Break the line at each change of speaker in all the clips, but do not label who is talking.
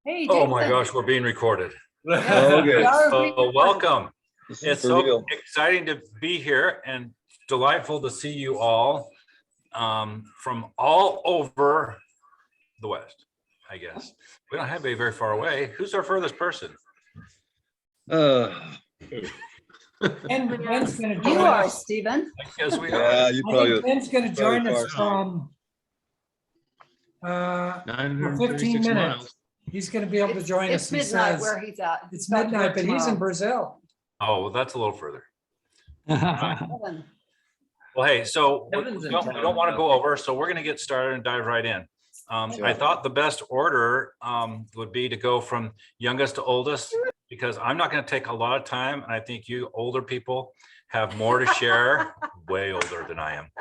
Hey,
Oh my
Jason.
gosh, we're being recorded.
Okay.
So welcome.
This is
It's
for
so
real.
exciting to be here and delightful to see you all from all over the West, I guess. We don't have anybody very far away. Who's our furthest person?
And Ben's gonna
You
join
are,
us.
Stephen.
I guess we are.
Yeah, you
I
probably.
think Ben's gonna join us
far.
from for
936
15 minutes.
miles.
He's gonna be able to join us.
It's
He
midnight
says.
where he's at.
It's
about to
midnight,
work
but he's in
tomorrow.
Brazil.
Oh, well, that's a little further.
Kevin.
Well, hey, so we
Kevin's in
don't
town.
want to go over, so we're going to get started and dive right in. I thought the best order would be to go from youngest to oldest, because I'm not going to take a lot of time. And I think you older people have more to share, way older than I am,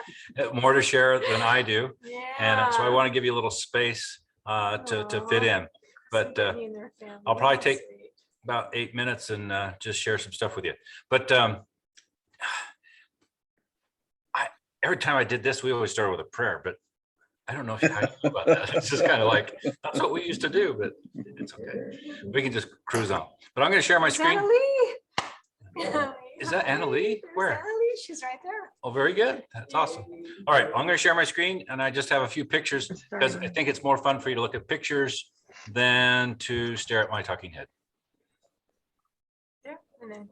more to share than I do. And so I want to give you a little space to fit in. But I'll probably take about 8 minutes and just share some stuff with you. But every time I did this, we always started with a prayer, but I don't know how you feel about that. It's just kind of like, that's what we used to do, but it's okay. We can just cruise on. But I'm going to share my screen. Is that Anna Lee? Where?
Anna Lee, she's right there.
Oh, very good. That's awesome. All right, I'm going to share my screen, and I just have a few pictures because I think it's more fun for you to look at pictures than to stare at my talking head.
Yeah, and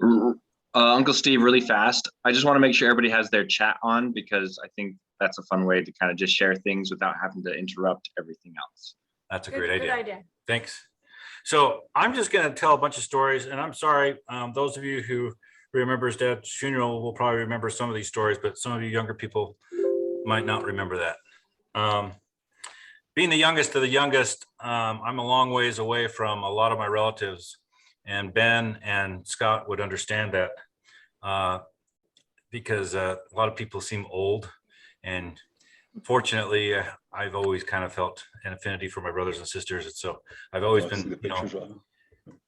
then
Uncle Steve, really fast. I just want to make sure everybody has their chat on, because I think that's a fun way to kind of just share things without having to interrupt everything else.
That's a
good,
great
good
idea.
idea.
Thanks. So I'm just going to tell a bunch of stories, and I'm sorry, those of you who remember his dad's funeral will probably remember some of these stories, but some of you younger people might not remember that. Being the youngest of the youngest, I'm a long ways away from a lot of my relatives, and Ben and Scott would understand that because a lot of people seem old, and fortunately, I've always kind of felt an affinity for my brothers and sisters, and so I've always been,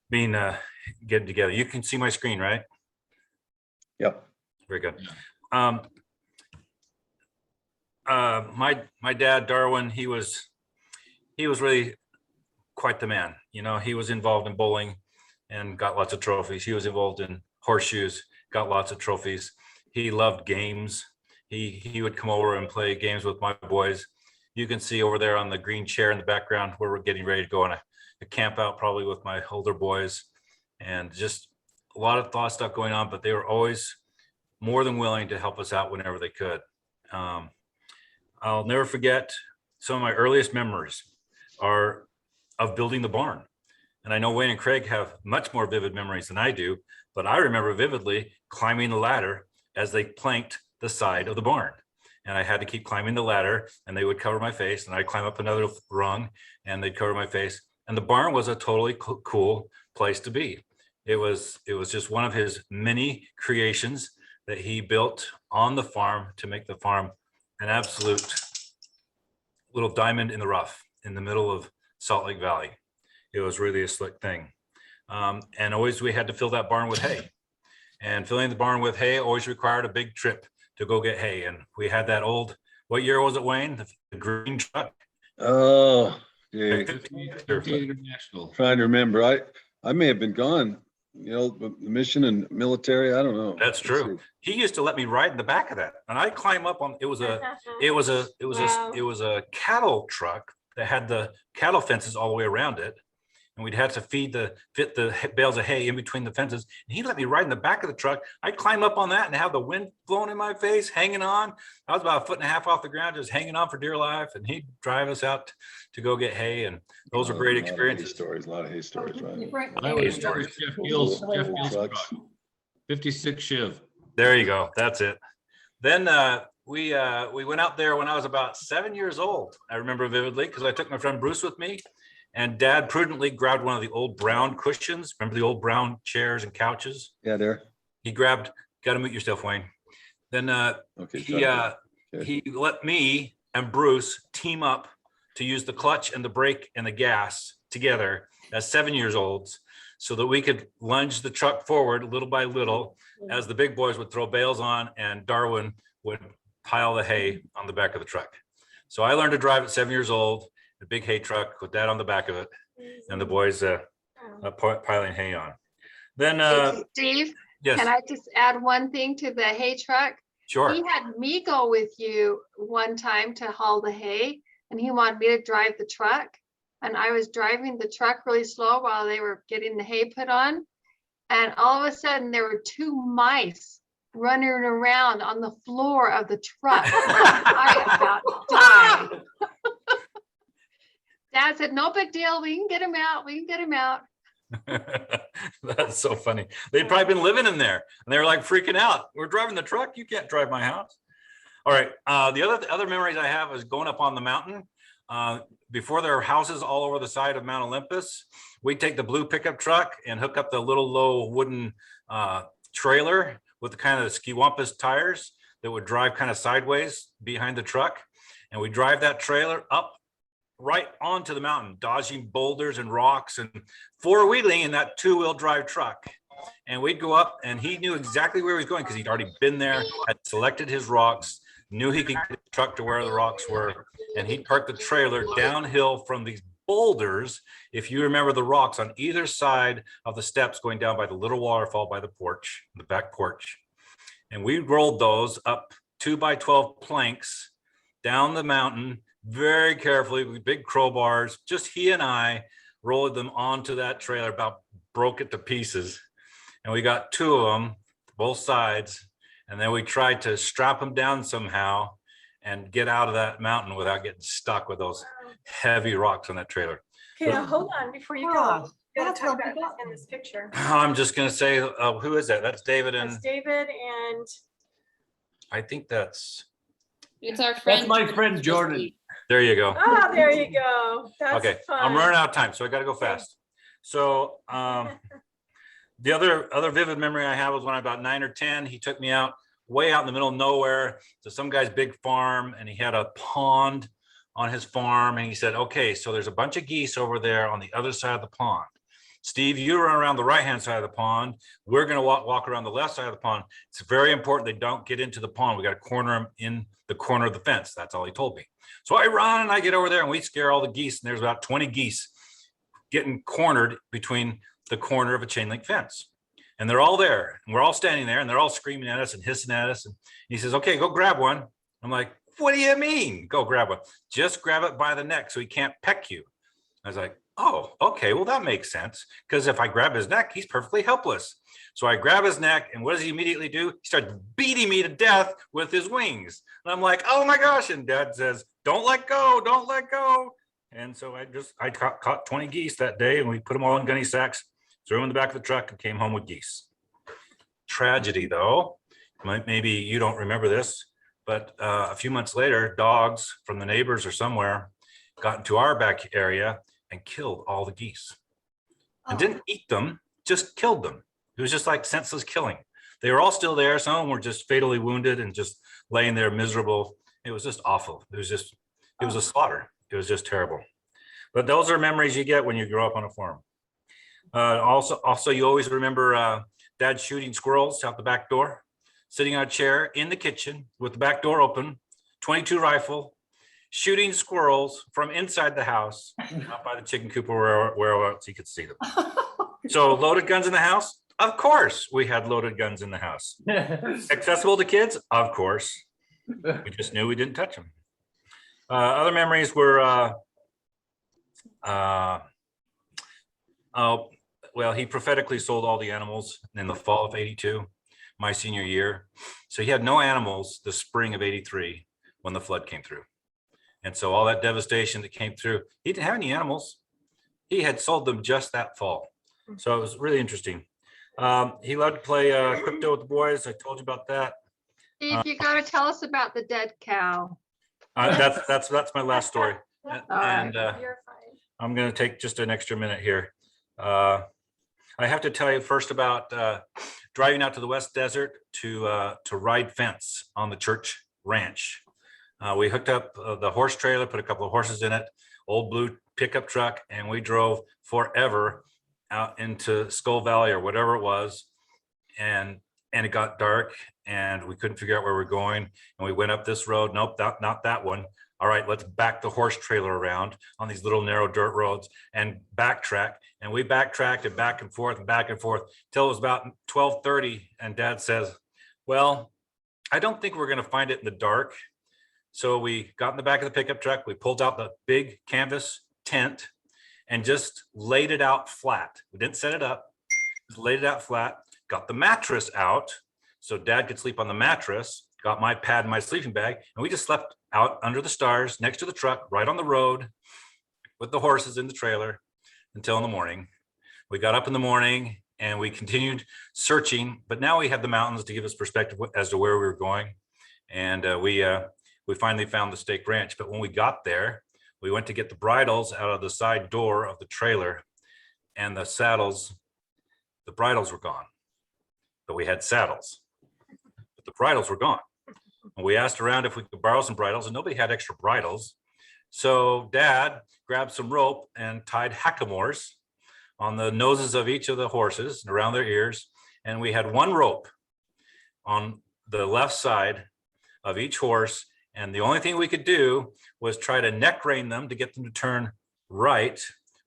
being getting together. You can see my screen, right?
Yep.
Very good. My dad, Darwin, he was really quite the man. You know, he was involved in bowling and got lots of trophies. He was involved in horseshoes, got lots of trophies. He loved games. He would come over and play games with my boys. You can see over there on the green chair in the background where we're getting ready to go on a camp out, probably with my older boys, and just a lot of stuff going on, but they were always more than willing to help us out whenever they could. I'll never forget, some of my earliest memories are of building the barn. And I know Wayne and Craig have much more vivid memories than I do, but I remember vividly climbing the ladder as they planked the side of the barn. And I had to keep climbing the ladder, and they would cover my face, and I'd climb up another rung and they'd cover my face. And the barn was a totally cool place to be. It was just one of his many creations that he built on the farm to make the farm an absolute little diamond in the rough in the middle of Salt Lake Valley. It was really a slick thing. And always we had to fill that barn with hay. And filling the barn with hay always required a big trip to go get hay. And we had that old, what year was it, Wayne? The green truck?
Oh, yeah.
50 International.
Trying to remember. I may have been gone, you know, the mission and military. I don't know.
That's true. He used to let me ride in the back of that, and I'd climb up on. It was a cattle truck that had the cattle fences all the way around it, and we'd have to fit the bales of hay in between the fences. And he'd let me ride in the back of the truck. I'd climb up on that and have the wind blowing in my face, hanging on. I was about 1.5 feet off the ground, just hanging on for dear life. And he'd drive us out to go get hay, and those are great experiences.
A lot of hay stories, right?
I was Jeff Gill's truck. 56 Shiv.
There you go. That's it. Then we went out there when I was about 7 years old. I remember vividly because I took my friend Bruce with me, and Dad prudently grabbed one of the old brown cushions. Remember the old brown chairs and couches?
Yeah, there.
He grabbed. Got to mute yourself, Wayne. Then he let me and Bruce team up to use the clutch and the brake and the gas together as 7 years olds, so that we could lunge the truck forward little by little as the big boys would throw bales on and Darwin would pile the hay on the back of the truck. So I learned to drive at 7 years old. a big hay truck with Dad on the back of it, and the boys piling hay on. Then,
Steve,
yes,
can I just add one thing to the hay truck?
sure.
He had me go with you one time to haul the hay, and he wanted me to drive the truck. And I was driving the truck really slow while they were getting the hay put on. And all of a sudden there were 2 mice running around on the floor of the truck. I about died. Dad said, no big deal. We can get him out. We can get him out.
That's so funny. They'd probably been living in there and they were like freaking out. We're driving the truck. You can't drive my house. All right. The other memories I have is going up on the mountain. Before there are houses all over the side of Mount Olympus, we'd take the blue pickup truck and hook up the little low wooden trailer with the kind of skiwampus tires that would drive kind of sideways behind the truck. And we drive that trailer up right onto the mountain, dodging boulders and rocks and four-wheeling in that 2-wheel drive truck. And we'd go up and he knew exactly where he was going because he'd already been there, had selected his rocks, knew he could get the truck to where the rocks were. And he'd park the trailer downhill from these boulders. If you remember the rocks on either side of the steps going down by the little waterfall by the porch, the back porch. And we rolled those up 2x12 planks down the mountain very carefully with big crowbars. Just he and I rolled them onto that trailer, about broke it to pieces. And we got 2 of them, both sides. And then we tried to strap them down somehow and get out of that mountain without getting stuck with those heavy rocks on that trailer.
Okay, now hold on before you go. You gotta talk about that in this picture.
I'm just gonna say, who is that? That's David and
That's David and
I think that's,
It's our friend.
That's my friend Jordan.
there you go.
there you go. That's
Okay,
fun.
I'm running out of time, so I gotta go fast. So the other vivid memory I have was when I was about 9 or 10, he took me out way out in the middle of nowhere to some guy's big farm, and he had a pond on his farm, and he said, okay, so there's a bunch of geese over there on the other side of the pond. Steve, you run around the right-hand side of the pond. We're gonna walk around the left side of the pond. It's very important they don't get into the pond. We gotta corner them in the corner of the fence. That's all he told me. So I run and I get over there and we scare all the geese, and there's about 20 geese getting cornered between the corner of a chain link fence. And they're all there, and we're all standing there, and they're all screaming at us and hissing at us. And he says, okay, go grab one. I'm like, what do you mean? Go grab one. Just grab it by the neck so he can't peck you. I was like, oh, okay, well, that makes sense. Because if I grab his neck, he's perfectly helpless. So I grab his neck, and what does he immediately do? He starts beating me to death with his wings. And I'm like, oh my gosh. And Dad says, don't let go, don't let go. And so I caught 20 geese that day, and we put them all in gunny sacks, threw them in the back of the truck, and came home with geese. Tragedy though, maybe you don't remember this, but a few months later, dogs from the neighbors or somewhere got into our back area and killed all the geese. And didn't eat them, just killed them. It was just like senseless killing. They were all still there. Some of them were just fatally wounded and just laying there miserable. It was just awful. It was a slaughter. It was just terrible. But those are memories you get when you grow up on a farm. Also, you always remember Dad shooting squirrels out the back door, sitting on a chair in the kitchen with the back door open, 22 rifle, shooting squirrels from inside the house, not by the chicken coop or where else you could see them. So loaded guns in the house? Of course we had loaded guns in the house. Accessible to kids? Of course. We just knew we didn't touch them. Other memories were, well, he prophetically sold all the animals in the fall of '82, my senior year. So he had no animals the spring of '83 when the flood came through. And so all that devastation that came through, he didn't have any animals. He had sold them just that fall. So it was really interesting. He loved to play crypto with the boys. I told you about that.
Steve, you gotta tell us about the dead cow.
That's my last story. And
You're fine.
I'm going to take just an extra minute here. I have to tell you first about driving out to the West Desert to ride fence on the church ranch. We hooked up the horse trailer, put a couple of horses in it, old blue pickup truck, and we drove forever out into Skull Valley or whatever it was. And it got dark and we couldn't figure out where we're going. And we went up this road. Nope, not that one. all right, let's back the horse trailer around on these little narrow dirt roads and backtrack. And we backtracked it back and forth till it was about 12:30. And Dad says, well, I don't think we're going to find it in the dark. So we got in the back of the pickup truck. We pulled out the big canvas tent and just laid it out flat. We didn't set it up, just laid it out flat, got the mattress out so Dad could sleep on the mattress, got my pad and my sleeping bag, and we just slept out under the stars next to the truck, right on the road with the horses in the trailer until in the morning. We got up in the morning and we continued searching, but now we had the mountains to give us perspective as to where we were going. And we finally found the stake ranch. But when we got there, we went to get the bridles out of the side door of the trailer, and the saddles, the bridles were gone, but we had saddles, but the bridles were gone. And we asked around if we could borrow some bridles, and nobody had extra bridles. So Dad grabbed some rope and tied hackamores on the noses of each of the horses and around their ears. And we had one rope on the left side of each horse. And the only thing we could do was try to neck rein them to get them to turn right,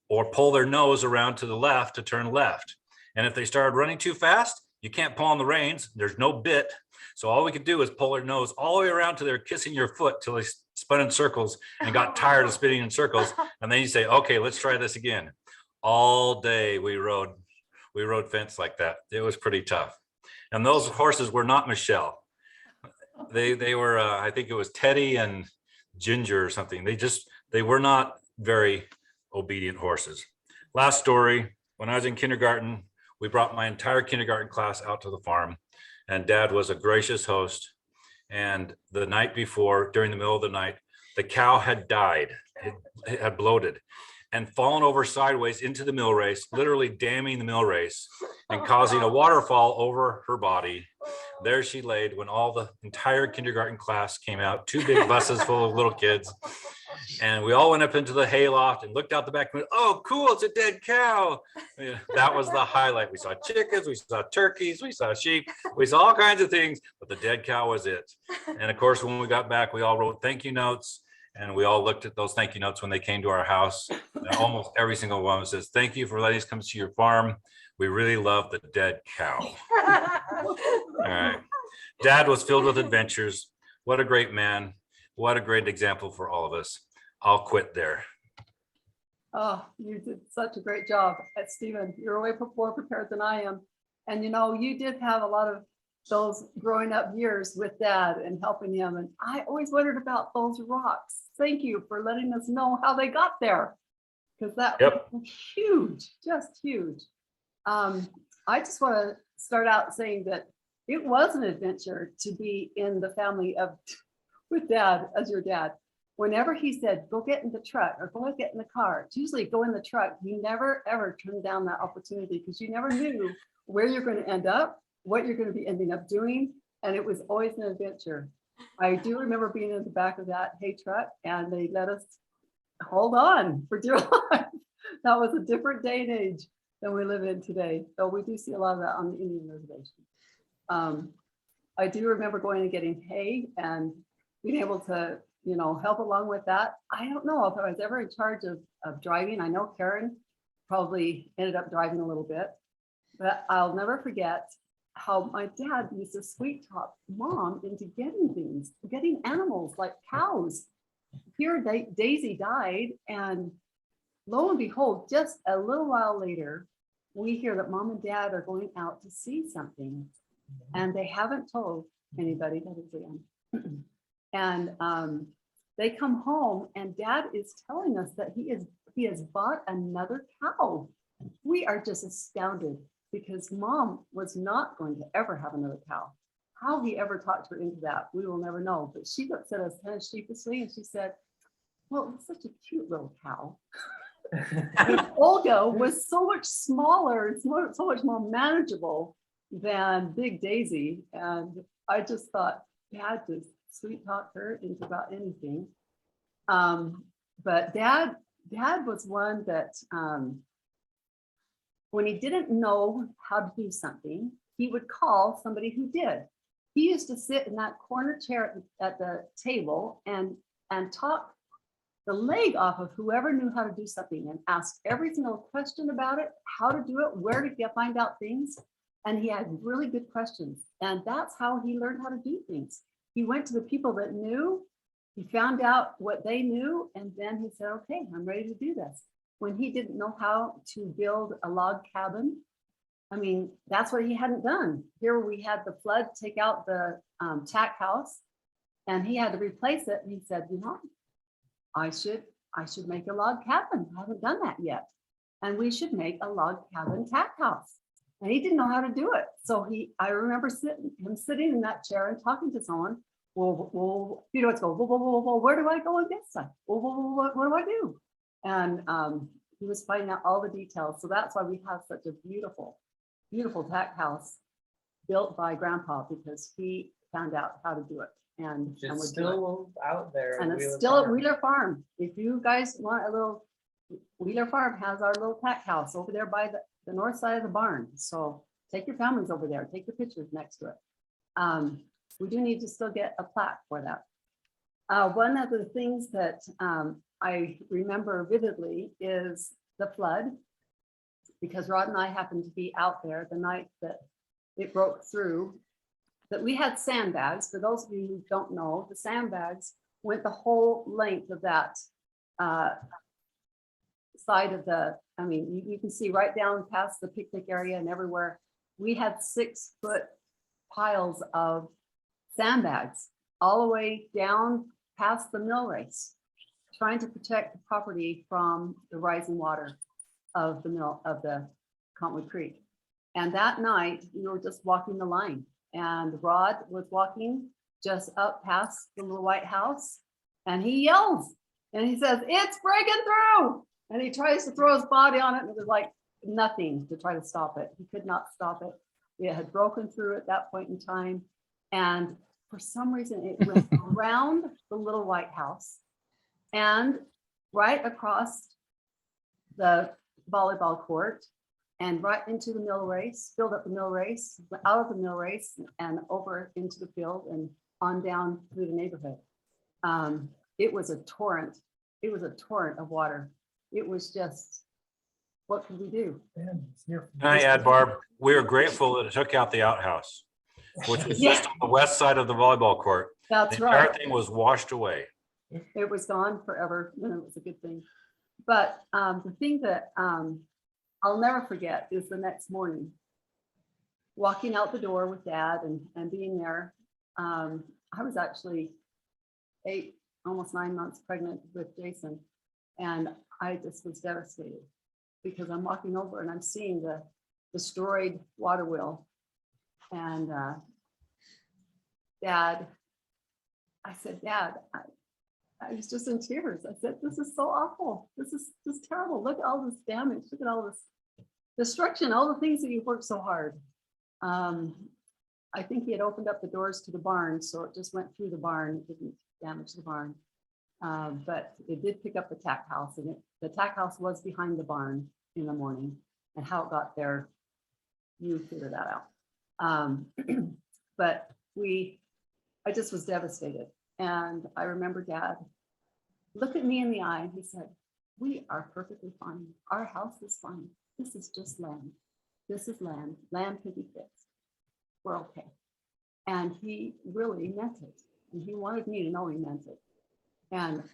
or pull their nose around to the left to turn left. And if they started running too fast, you can't pull on the reins. There's no bit. So all we could do is pull their nose all the way around to they're kissing your foot till they spun in circles and got tired of spinning in circles. And then you say, okay, let's try this again. All day we rode fence like that. It was pretty tough. And those horses were not Michelle. They were, I think it was Teddy and Ginger or something. They were not very obedient horses. Last story, when I was in kindergarten, we brought my entire kindergarten class out to the farm, and Dad was a gracious host. And the night before, during the middle of the night, the cow had died. It had bloated and fallen over sideways into the mill race, literally damming the mill race and causing a waterfall over her body. There she laid when all the entire kindergarten class came out, 2 big buses full of little kids. And we all went up into the hayloft and looked out the back. Oh, cool, it's a dead cow. Yeah, that was the highlight. We saw chickens, we saw turkeys, we saw sheep, we saw all kinds of things, but the dead cow was it. And of course, when we got back, we all wrote thank you notes. And we all looked at those thank you notes when they came to our house. And almost every single one says, thank you for letting us come to your farm. We really love the dead cow. All right. Dad was filled with adventures. What a great man. What a great example for all of us. I'll quit there.
Oh, you did such a great job. Stephen, you're way more prepared than I am. And you know, you did have a lot of those growing up years with Dad and helping him. And I always wondered about those rocks. Thank you for letting us know how they got there, because that was huge, just huge. I just want to start out saying that it was an adventure to be in the family with Dad as your dad. Whenever he said, go get in the truck or go get in the car, it's usually go in the truck. You never, ever turned down that opportunity, because you never knew where you're going to end up, what you're going to be ending up doing. And it was always an adventure. I do remember being in the back of that hay truck, and they let us hold on for dear life. That was a different day and age than we live in today. So we do see a lot of that on the Indian reservation. I do remember going and getting hay and being able to, you know, help along with that. I don't know if I was ever in charge of driving. I know Karen probably ended up driving a little bit, but I'll never forget how my dad used to sweet talk Mom into getting animals like cows. Here, Daisy died, and lo and behold, just a little while later, we hear that Mom and Dad are going out to see something, and they haven't told anybody that is them. And they come home, and Dad is telling us that he has bought another cow. We are just astounded, because Mom was not going to ever have another cow. How he ever talked her into that, we will never know. But she looked at us kind of sheepishly, and she said, well, it's such a cute little cow. And Olga was so much smaller and so much more manageable than Big Daisy. And I just thought Dad just sweet talk her into about anything. But Dad was one that when he didn't know how to do something, he would call somebody who did. He used to sit in that corner chair at the table, and and talk the leg off of whoever knew how to do something and asked every single question about it, how to do it, where to find out things. And he had really good questions. And that's how he learned how to do things. He went to the people that knew, he found out what they knew, and then he said, okay, I'm ready to do this. When he didn't know how to build a log cabin, I mean, that's what he hadn't done. Here we had the flood take out the tack house, and he had to replace it. And he said, you know, I should make a log cabin. I haven't done that yet. And we should make a log cabin tack house. And he didn't know how to do it. So I remember him sitting in that chair and talking to someone. Well, you know, it's go, whoa, where do I go against that? What do I do? And he was finding out all the details. So that's why we have such a beautiful, beautiful tack house built by Grandpa, because he found out how to do it. And
It's
would do it.
still out there.
And
at
it's
Wheeler
still at
Farm.
Wheeler Farm. If you guys want a little, Wheeler Farm has our little tack house over there by the north side of the barn. So take your families over there, take your pictures next to it. We do need to still get a plaque for that. One of the things that I remember vividly is the flood, because Rod and I happened to be out there the night that it broke through. That we had sandbags. For those of you who don't know, the sandbags went the whole length of that side of the, I mean, you can see right down past the picnic area and everywhere. We had 6-foot piles of sandbags all the way down past the mill race, trying to protect the property from the rising water of the mill of the Cottonwood Creek. And that night we were just walking the line, and Rod was walking just up past the little white house, and he yells and he says, "It's breaking through." And he tries to throw his body on it, and it was like nothing to try to stop it. He could not stop it. It had broken through at that point in time. And for some reason, it went around the little white house and right across the volleyball court and right into the mill race, filled up the mill race, out of the mill race and over into the field and on down through the neighborhood. It was a torrent. It was a torrent of water. It was just, what could we do?
Can I add, Barb, we are grateful that it took out the outhouse, which was just on the west side of the volleyball court.
That's
The entire
right.
thing was washed away.
It was gone forever, and it was a good thing. But the thing that I'll never forget is the next morning, walking out the door with Dad and being there. I was actually 8, almost 9 months pregnant with Jason, and I just was devastated because I'm walking over and I'm seeing the destroyed water wheel. And Dad, I said, "Dad," I was just in tears. I said, "This is so awful. This is just terrible. Look at all this damage. Look at all this destruction, all the things that you've worked so hard." I think he had opened up the doors to the barn, so it just went through the barn. It didn't damage the barn. But it did pick up the tack house, and the tack house was behind the barn in the morning, and how it got there, you figure that out. But I just was devastated. And I remember Dad looked at me in the eye and he said, "We are perfectly fine. Our house is fine. This is just land. This is land. Land can be fixed. We're okay." And he really meant it. And he wanted me to know he meant it. And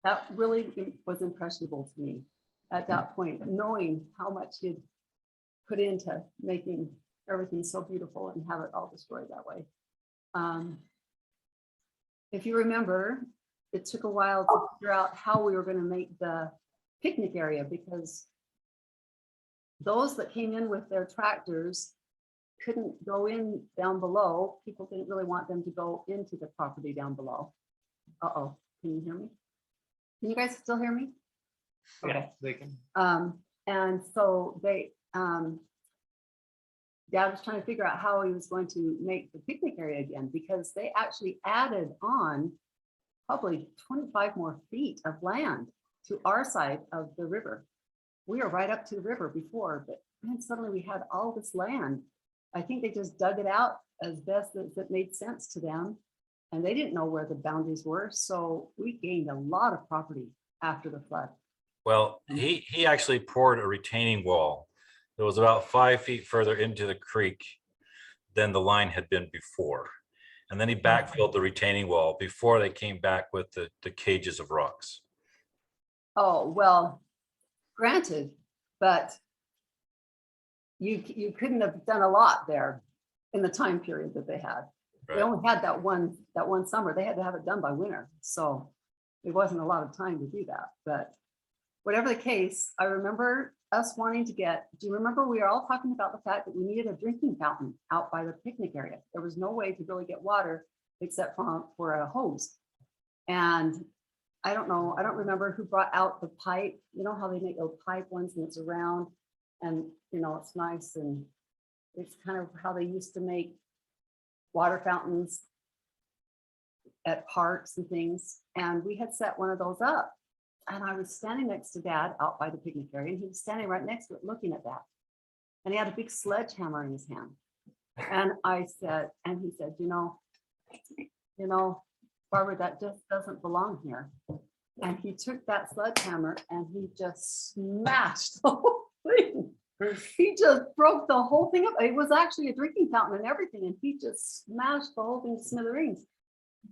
that really was impressionable to me at that point, knowing how much he'd put into making everything so beautiful and have it all destroyed that way. If you remember, it took a while to figure out how we were going to make the picnic area, because those that came in with their tractors couldn't go in down below. People didn't really want them to go into the property down below. Uh-oh, can you hear me? Can you guys still hear me? Okay.
They can.
And so Dad was trying to figure out how he was going to make the picnic area again, because they actually added on probably 25 more feet of land to our side of the river. We were right up to the river before, but then suddenly we had all this land. I think they just dug it out as best as it made sense to them. and they didn't know where the boundaries were. So we gained a lot of property after the flood.
Well, he actually poured a retaining wall that was about 5 feet further into the creek than the line had been before. And then he backfilled the retaining wall before they came back with the cages of rocks.
Oh, well, granted, but you couldn't have done a lot there in the time period that they had. They
Right.
only had that one summer. They had to have it done by winter. So it wasn't a lot of time to do that. But whatever the case, I remember us wanting to get, do you remember we were all talking about the fact that we needed a drinking fountain out by the picnic area? There was no way to really get water except for a hose. And I don't know, I don't remember who brought out the pipe. You know how they make those pipe ones and it's around and, you know, it's nice, and it's kind of how they used to make water fountains at parks and things. And we had set one of those up. And I was standing next to Dad out by the picnic area, and he was standing right next to it looking at that. And he had a big sledgehammer in his hand. And I said, and he said, you know, Barbara, that just doesn't belong here. And he took that sledgehammer and he just smashed the whole thing. He just broke the whole thing up. It was actually a drinking fountain and everything, and he just smashed the whole thing to smithereens.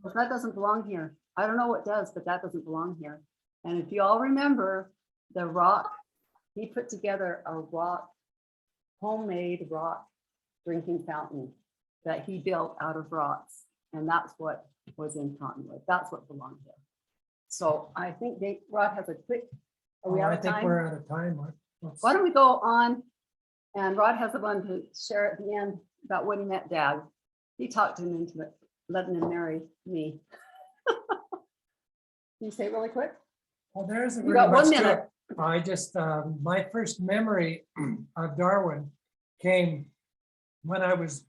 But that doesn't belong here. I don't know what does, but that doesn't belong here. And if you all remember the rock, he put together a homemade rock drinking fountain that he built out of rocks. And that's what was in Cottonwood. That's what belonged there. So I think Rod has a quick, are we out
I
of
think
time?
we're out of time.
Why don't we go on? And Rod has a one to share at the end about when he met Dad. He talked him into it, letting him marry me. Can you say it really quick?
Well, there's
You got 1 minute.
I just, my first memory of Darwin came when I was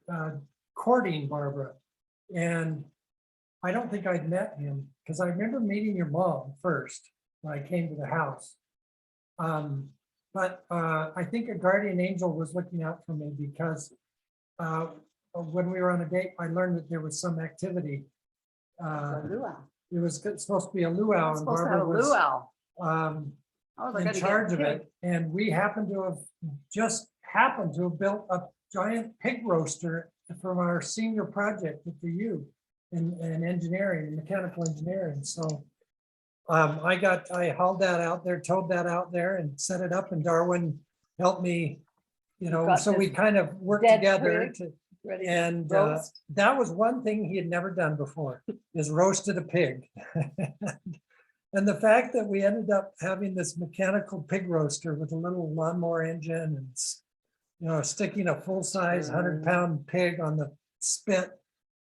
courting Barbara. And I don't think I'd met him because I remember meeting your mom first when I came to the house. But I think a guardian angel was looking out for me because when we were on a date, I learned that there was some activity.
A luau.
It was supposed to be a luau, and
Supposed to have a
Barbara was
luau.
in charge of it. And we happened to have built a giant pig roaster from our senior project at the U in engineering, mechanical engineering. So I hauled that out there, towed that out there and set it up, and Darwin helped me, so we kind of worked together and that was one thing he had never done before, is roasted a pig. And the fact that we ended up having this mechanical pig roaster with a little lawnmower engine and, sticking a full-size 100-pound pig on the spit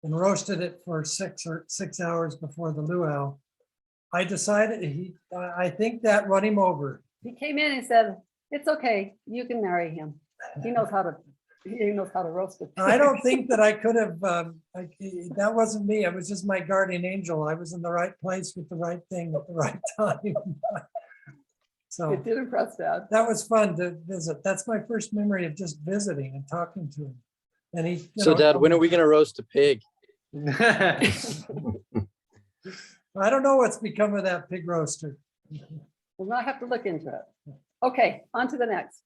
and roasted it for 6 hours before the luau. I decided I think that won him over.
He came in and said, "It's okay, you can marry him. He knows how to roast it."
I don't think that I could have, that wasn't me. It was just my guardian angel. I was in the right place with the right thing at the right time. So
It did impress Dad.
that was fun to visit. That's my first memory of just visiting and talking to him. And he.
So Dad, when are we gonna roast a pig?
I don't know what's become of that pig roaster.
We'll not have to look into it. Okay, on to the next.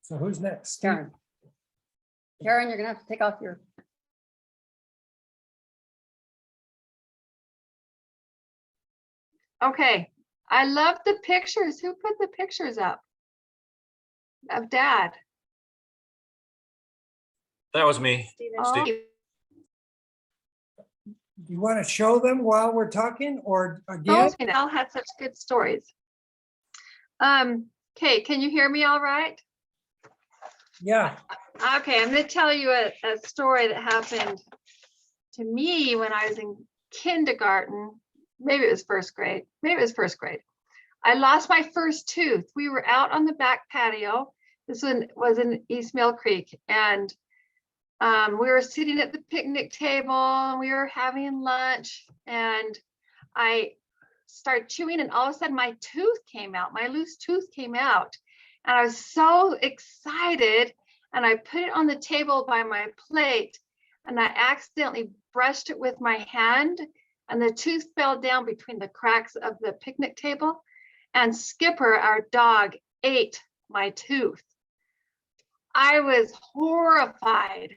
So who's next?
Karen. Karen, you're gonna have to take off your.
Okay, I love the pictures. Who put the pictures up of Dad?
That was me.
Oh,
Do you want to show them while we're talking or again?
those all had such good stories. Okay, can you hear me all right?
Yeah.
Okay, I'm going to tell you a story that happened to me when I was in kindergarten. Maybe it was first grade. I lost my first tooth. We were out on the back patio. This one was in East Mill Creek, and we were sitting at the picnic table and we were having lunch, and I started chewing, and all of a sudden my tooth came out, my loose tooth came out, and I was so excited. and I put it on the table by my plate, and I accidentally brushed it with my hand, and the tooth fell down between the cracks of the picnic table, and Skipper, our dog, ate my tooth. I was horrified.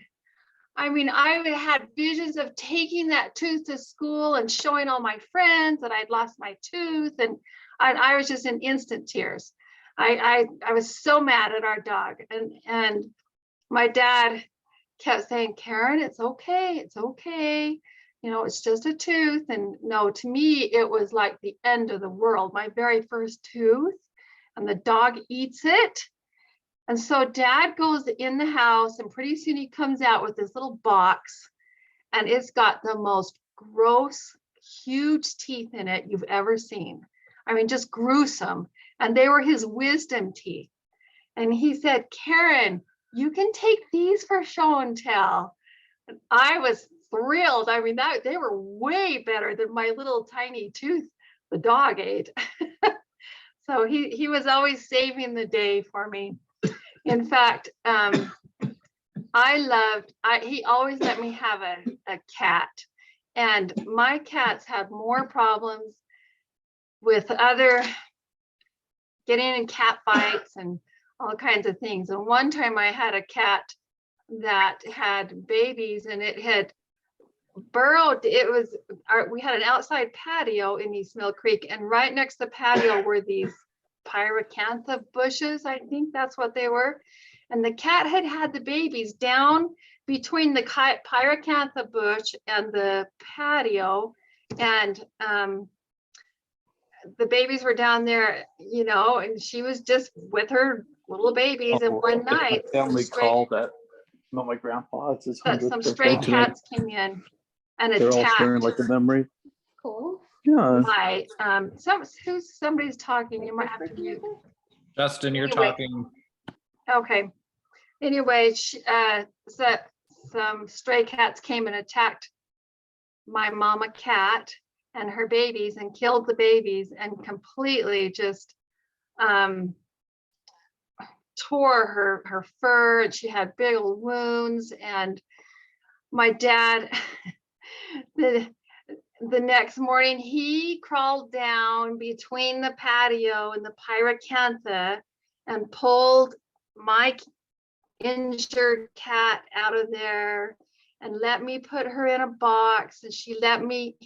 I mean, I had visions of taking that tooth to school and showing all my friends that I'd lost my tooth, and I was just in instant tears. I was so mad at our dog, and my dad kept saying, Karen, it's okay, it's okay. You know, it's just a tooth. And no, to me, it was like the end of the world, my very first tooth, and the dog eats it. And so Dad goes in the house, and pretty soon he comes out with this little box, and it's got the most gross, huge teeth in it you've ever seen. I mean, just gruesome. And they were his wisdom teeth. And he said, Karen, you can take these for show and tell. And I was thrilled. I mean, they were way better than my little tiny tooth the dog ate. So he was always saving the day for me. In fact, he always let me have a cat, and my cats had more problems with getting in cat fights and all kinds of things. And one time I had a cat that had babies, and it had burrowed. We had an outside patio in East Mill Creek, and right next to the patio were these pyracantha bushes. I think that's what they were. And the cat had the babies down between the pyracantha bush and the patio. And the babies were down there, you know, and she was just with her little babies. And one night,
family call that. Not my grandpa. It's his 100th
some stray cats came in and
They're all
attacked.
sharing like a memory.
Cool.
Yeah.
My somebody's talking. You might have to mute.
Justin, you're
Anyway.
talking.
Okay. Anyway, some stray cats came and attacked my mama cat and her babies and killed the babies and completely just tore her fur, and she had big old wounds. And my dad, the next morning, he crawled down between the patio and the pyracantha and pulled my injured cat out of there and let me put her in a box. And he let me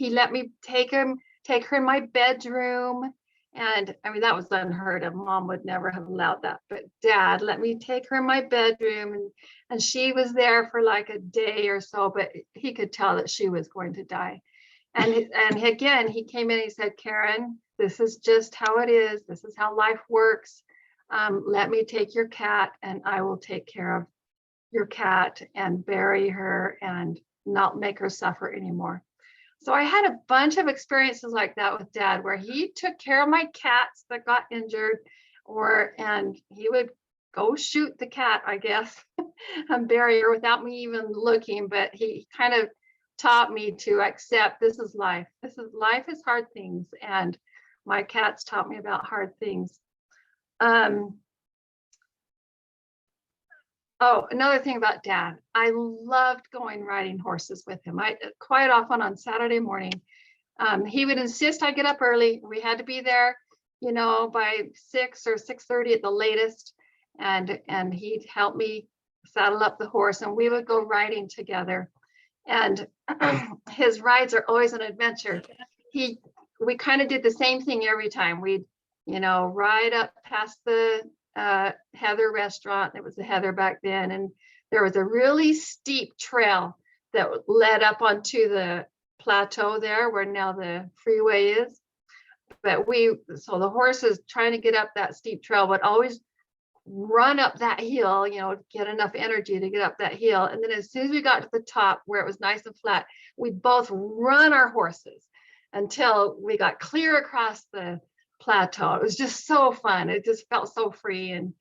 take her in my bedroom. And I mean, that was unheard of. Mom would never have allowed that. But Dad let me take her in my bedroom, and she was there for like a day or so, but he could tell that she was going to die. And again, he came in and he said, Karen, this is just how it is. This is how life works. Let me take your cat, and I will take care of your cat and bury her and not make her suffer anymore. So I had a bunch of experiences like that with Dad, where he took care of my cats that got injured, and he would go shoot the cat, I guess, and bury her without me even looking. But he kind of taught me to accept this is life. Life is hard things, and my cats taught me about hard things. Oh, another thing about Dad, I loved going riding horses with him. I quite often on Saturday morning, he would insist I get up early. We had to be there, you know, by 6 or 6:30 at the latest, and he'd help me saddle up the horse, and we would go riding together. And his rides are always an adventure. We kind of did the same thing every time. We'd, you know, ride up past the Heather restaurant. It was the Heather back then, and there was a really steep trail that led up onto the plateau there where now the freeway is. But so the horses trying to get up that steep trail would always run up that hill, you know, get enough energy to get up that hill. And then as soon as we got to the top where it was nice and flat, we'd both run our horses until we got clear across the plateau. It was just so fun. It just felt so free. And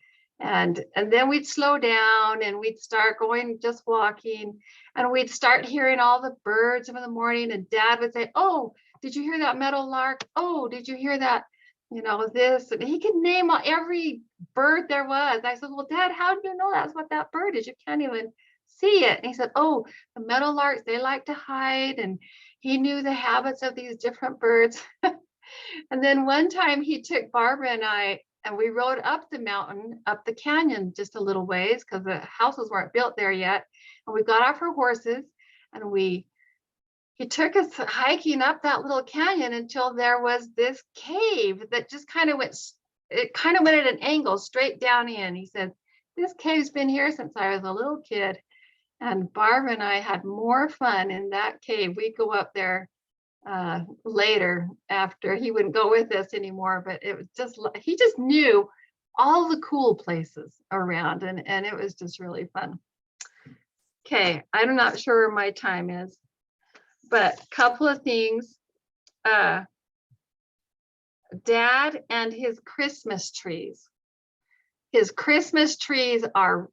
then we'd slow down and we'd start going, just walking, and we'd start hearing all the birds in the morning. And Dad would say, oh, did you hear that meadowlark? Oh, did you hear that you know, this, and he could name every bird there was. I said, well, Dad, how do you know that's what that bird is? You can't even see it. And he said, oh, the meadowlarks, they like to hide. And he knew the habits of these different birds. And then one time he took Barbara and I, and we rode up the mountain, up the canyon just a little ways because the houses weren't built there yet. And we got off our horses and he took us hiking up that little canyon until there was this cave that just kind of went at an angle straight down in. He said, this cave's been here since I was a little kid. And Barbara and I had more fun in that cave. We'd go up there later after. He wouldn't go with us anymore, but it was just, he just knew all the cool places around, and it was just really fun. Okay, I'm not sure where my time is, but a couple of things. Dad and his Christmas trees. His Christmas trees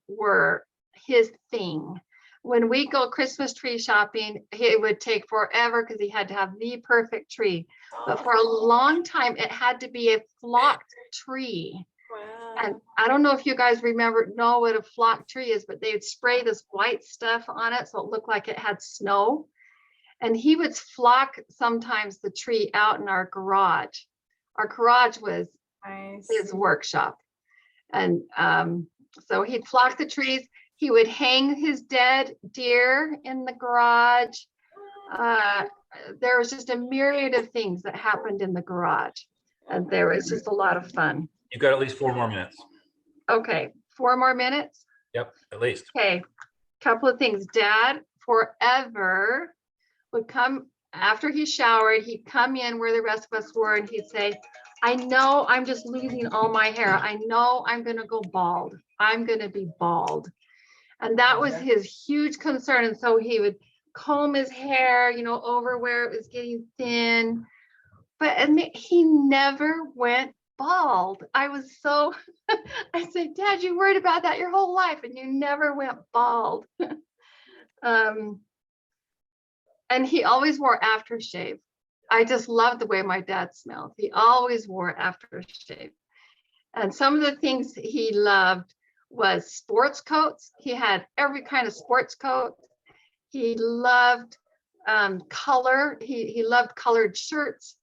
were his thing. When we go Christmas tree shopping, it would take forever because he had to have the perfect tree. But for a long time, it had to be a flocked tree.
Wow.
And I don't know if you guys know what a flocked tree is, but they would spray this white stuff on it so it looked like it had snow. And he would flock sometimes the tree out in our garage. Our garage was his workshop. And so he'd flock the trees. He would hang his dead deer in the garage. There was just a myriad of things that happened in the garage. And there was just a lot of fun.
You got at least 4 more minutes.
Okay, 4 more minutes?
Yep, at least.
Okay, couple of things. Dad forever would come after he showered, he'd come in where the rest of us were and he'd say, I know I'm just losing all my hair. I know I'm gonna go bald. I'm gonna be bald. And that was his huge concern. And so he would comb his hair, you know, over where it was getting thin. But he never went bald. I was so, I said, Dad, you worried about that your whole life and you never went bald. And he always wore aftershave. I just loved the way my dad smelled. He always wore aftershave. And some of the things he loved was sports coats. He had every kind of sports coat. He loved color. He loved colored shirts.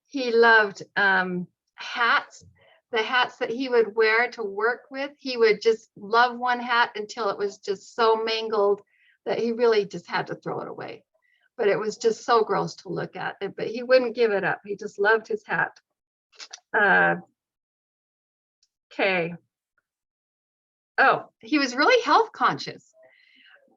He loved hats. The hats that he would wear to work with, he would just love one hat until it was just so mangled that he really just had to throw it away. But it was just so gross to look at. But he wouldn't give it up. He just loved his hat. Okay. Oh, he was really health conscious.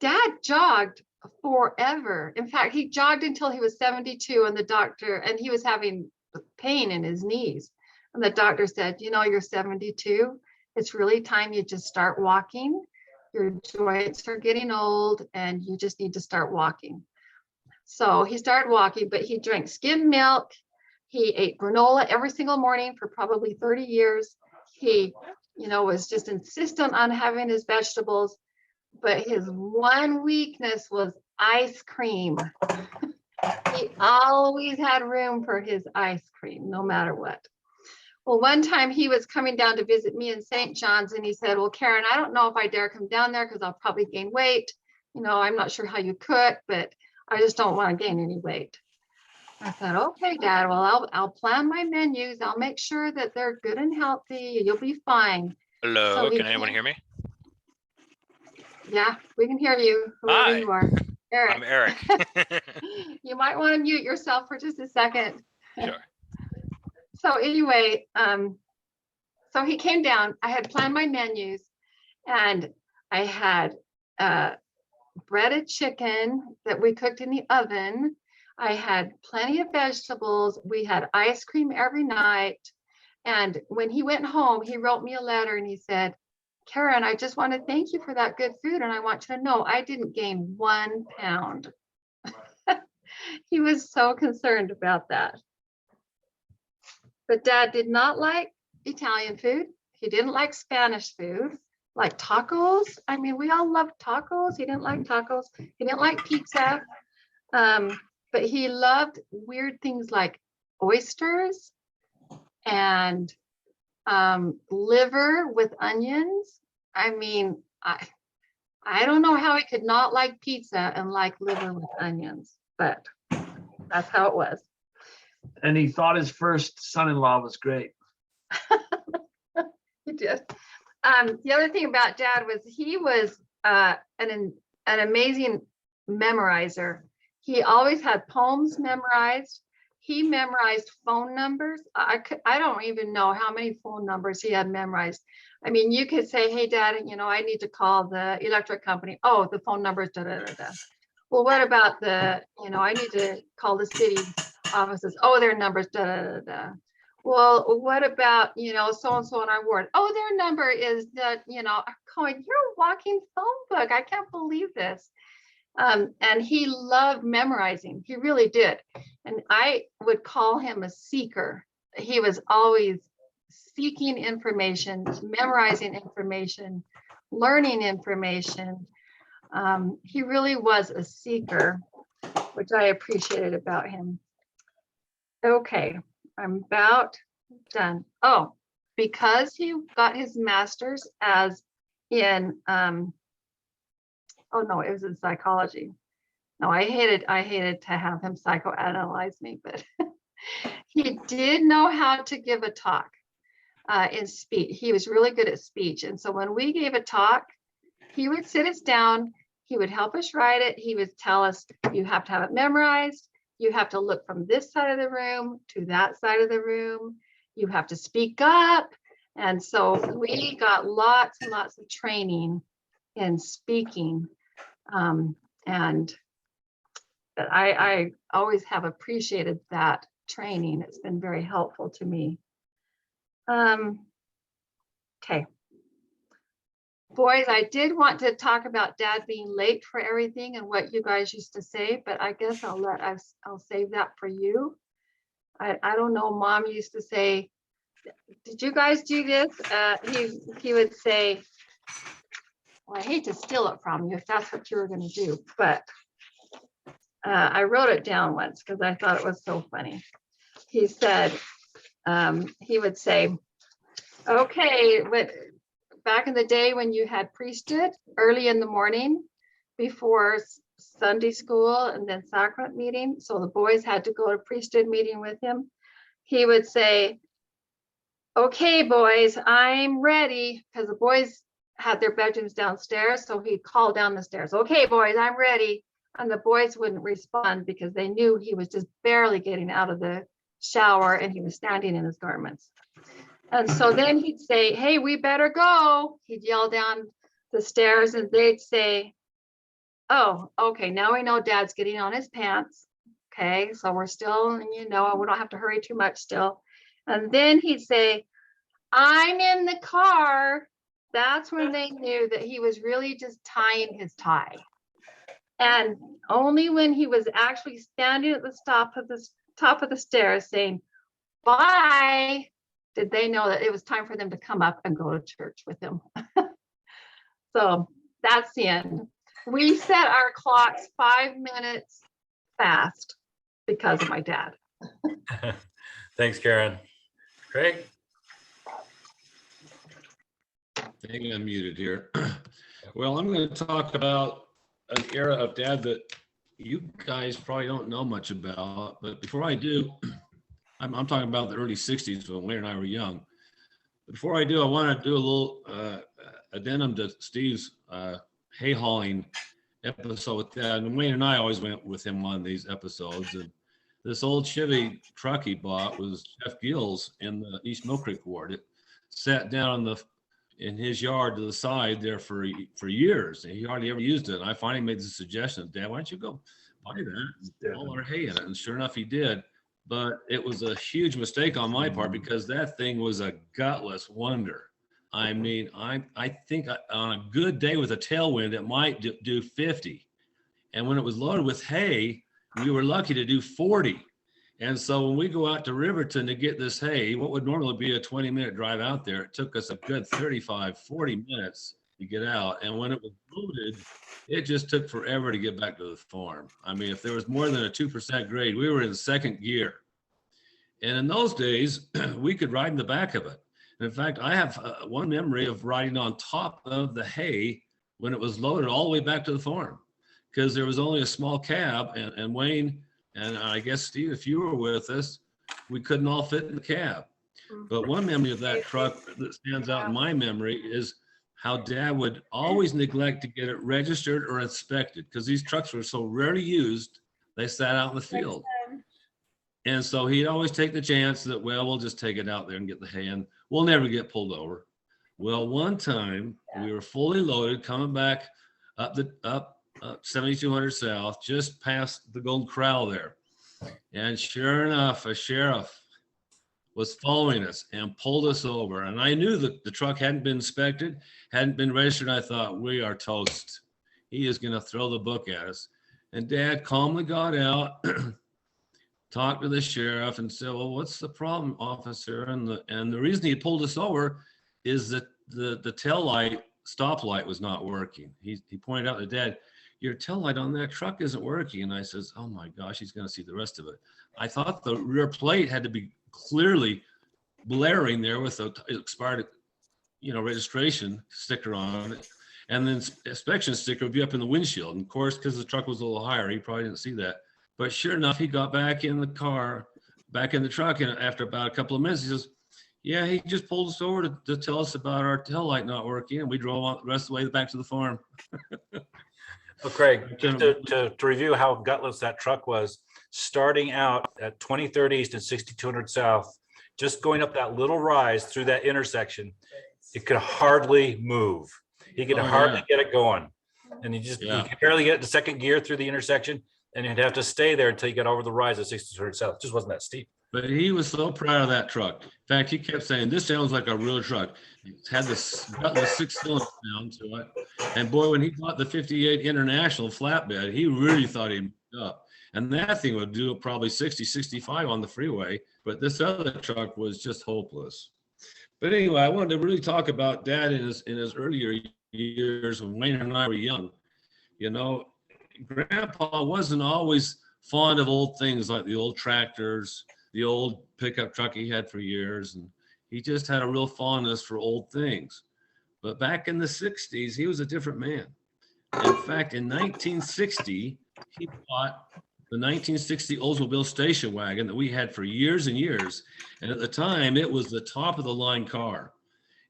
Dad jogged forever. In fact, he jogged until he was 72 and he was having pain in his knees. And the doctor said, you know, you're 72. It's really time you just start walking. Your joints are getting old and you just need to start walking. So he started walking, but he drank skim milk. He ate granola every single morning for probably 30 years. He, you know, was just insistent on having his vegetables, but his one weakness was ice cream. He always had room for his ice cream, no matter what. Well, one time he was coming down to visit me in St. John's and he said, well, Karen, I don't know if I dare come down there because I'll probably gain weight. You know, I'm not sure how you cook, but I just don't want to gain any weight. I said, okay, Dad, well, I'll plan my menus. I'll make sure that they're good and healthy. You'll be fine.
Hello,
So
can anyone hear me?
Yeah, we can hear you, whoever
Hi.
you are. Eric.
I'm Eric.
You might want to mute yourself for just a second.
Sure.
So anyway, so he came down. I had planned my menus and I had breaded chicken that we cooked in the oven. I had plenty of vegetables. We had ice cream every night. And when he went home, he wrote me a letter and he said, Karen, I just want to thank you for that good food. And I want you to know I didn't gain 1 pound. He was so concerned about that. But Dad did not like Italian food. He didn't like Spanish food, like tacos. I mean, we all loved tacos. He didn't like tacos. He didn't like pizza. But he loved weird things like oysters and liver with onions. I mean, I don't know how he could not like pizza and like liver with onions, but that's how it was.
And he thought his first son-in-law was great.
He did. The other thing about Dad was he was an amazing memorizer. He always had poems memorized. He memorized phone numbers. I don't even know how many phone numbers he had memorized. I mean, you could say, hey, Dad, you know, I need to call the electric company. Oh, the phone number is da da da da. Well, what about the, you know, I need to call the city offices. Oh, their numbers da da da da. Well, what about, you know, so-and-so in our ward? Oh, their number is that, you know, I'm going, you're a walking phone book. I can't believe this. And he loved memorizing. He really did. And I would call him a seeker. He was always seeking information, memorizing information, learning information. He really was a seeker, which I appreciated about him. Okay, I'm about done. Oh, because he got his master's as in oh no, it was in psychology. No, I hated to have him psychoanalyze me, but he did know how to give a talk in speech. He was really good at speech. And so when we gave a talk, he would sit us down, he would help us write it. He would tell us, you have to have it memorized. You have to look from this side of the room to that side of the room. You have to speak up. And so we got lots and lots of training in speaking. And I always have appreciated that training. It's been very helpful to me. Okay. Boys, I did want to talk about Dad being late for everything and what you guys used to say, but I guess I'll save that for you. I don't know, Mom used to say, did you guys do this? He would say, well, I hate to steal it from you if that's what you were going to do, but I wrote it down once because I thought it was so funny. He said, he would say, okay, but back in the day when you had priesthood early in the morning before Sunday school and then sacrament meeting, so the boys had to go to priesthood meeting with him, he would say, okay, boys, I'm ready, because the boys had their bedrooms downstairs, so he'd call down the stairs, okay, boys, I'm ready. And the boys wouldn't respond because they knew he was just barely getting out of the shower and he was standing in his garments. And so then he'd say, hey, we better go. He'd yell down the stairs and they'd say, oh, okay, now we know Dad's getting on his pants. Okay, so we're still, you know, we don't have to hurry too much still. And then he'd say, I'm in the car. That's when they knew that he was really just tying his tie. And only when he was actually standing at the top of the stairs saying, bye, did they know that it was time for them to come up and go to church with him. So that's the end. We set our clocks 5 minutes fast because of my dad.
Thanks, Karen. Craig?
I think I'm muted here. Well, I'm going to talk about an era of Dad that you guys probably don't know much about, but before I do, I'm talking about the early 60s when Wayne and I were young. Before I do, I want to do a little addendum to Steve's hay hauling episode with Dad. And Wayne and I always went with him on these episodes. And this old Chevy truck he bought was Jeff Gill's in the East Mill Creek ward. It sat down in his yard to the side there for years, and he hardly ever used it. And I finally made the suggestion, Dad, why don't you go buy that and put all our hay in it? And sure enough, he did. But it was a huge mistake on my part because that thing was a gutless wonder. I mean, I think on a good day with a tailwind, it might do 50. And when it was loaded with hay, we were lucky to do 40. And so when we go out to Riverton to get this hay, what would normally be a 20-minute drive out there, it took us a good 35, 40 minutes to get out. And when it was loaded, it just took forever to get back to the farm. I mean, if there was more than a 2% grade, we were in second gear. And in those days, we could ride in the back of it. In fact, I have one memory of riding on top of the hay when it was loaded all the way back to the farm, because there was only a small cab, and Wayne, and I guess Steve, if you were with us, we couldn't all fit in the cab. But one memory of that truck that stands out in my memory is how Dad would always neglect to get it registered or inspected, because these trucks were so rarely used, they sat out in the field. And so he'd always take the chance that, well, we'll just take it out there and get the hay in. We'll never get pulled over. Well, one time we were fully loaded coming back up 7200 South, just past the Golden Corral there. And sure enough, a sheriff was following us and pulled us over. And I knew that the truck hadn't been inspected, hadn't been registered. I thought, we are toast. He is going to throw the book at us. And Dad calmly got out, talked to the sheriff and said, well, what's the problem, officer? And the reason he pulled us over is that the tail light stoplight was not working. He pointed out to Dad, your tail light on that truck isn't working. And I says, oh my gosh, he's going to see the rest of it. I thought the rear plate had to be clearly blaring there with the expired, registration sticker on it. And then inspection sticker would be up in the windshield. And of course, because the truck was a little higher, he probably didn't see that. But sure enough, he got back in the car, back in the truck. And after about a couple of minutes, he says, yeah, he just pulled us over to tell us about our tail light not working. And we drove on the rest of the way back to the farm.
Well, Craig, just to review how gutless that truck was, starting out at 23rd East and 6200 South, just going up that little rise through that intersection, it could hardly move. He could hardly get it going. And you could barely get the second gear through the intersection, and you'd have to stay there until you got over the rise at 6200 South. It just wasn't that steep.
But he was so proud of that truck. In fact, he kept saying, this sounds like a real truck. It had this gutless 6-cylinder sound to it. And boy, when he bought the 58 International flatbed, he really thought he'd up. And that thing would do probably 60, 65 on the freeway. But this other truck was just hopeless. But anyway, I wanted to really talk about Dad in his earlier years when Wayne and I were young. Grandpa wasn't always fond of old things like the old tractors, the old pickup truck he had for years. And he just had a real fondness for old things. But back in the 60s, he was a different man. In fact, in 1960, he bought the 1960 Oldsmobile station wagon that we had for years and years. And at the time, it was the top of the line car.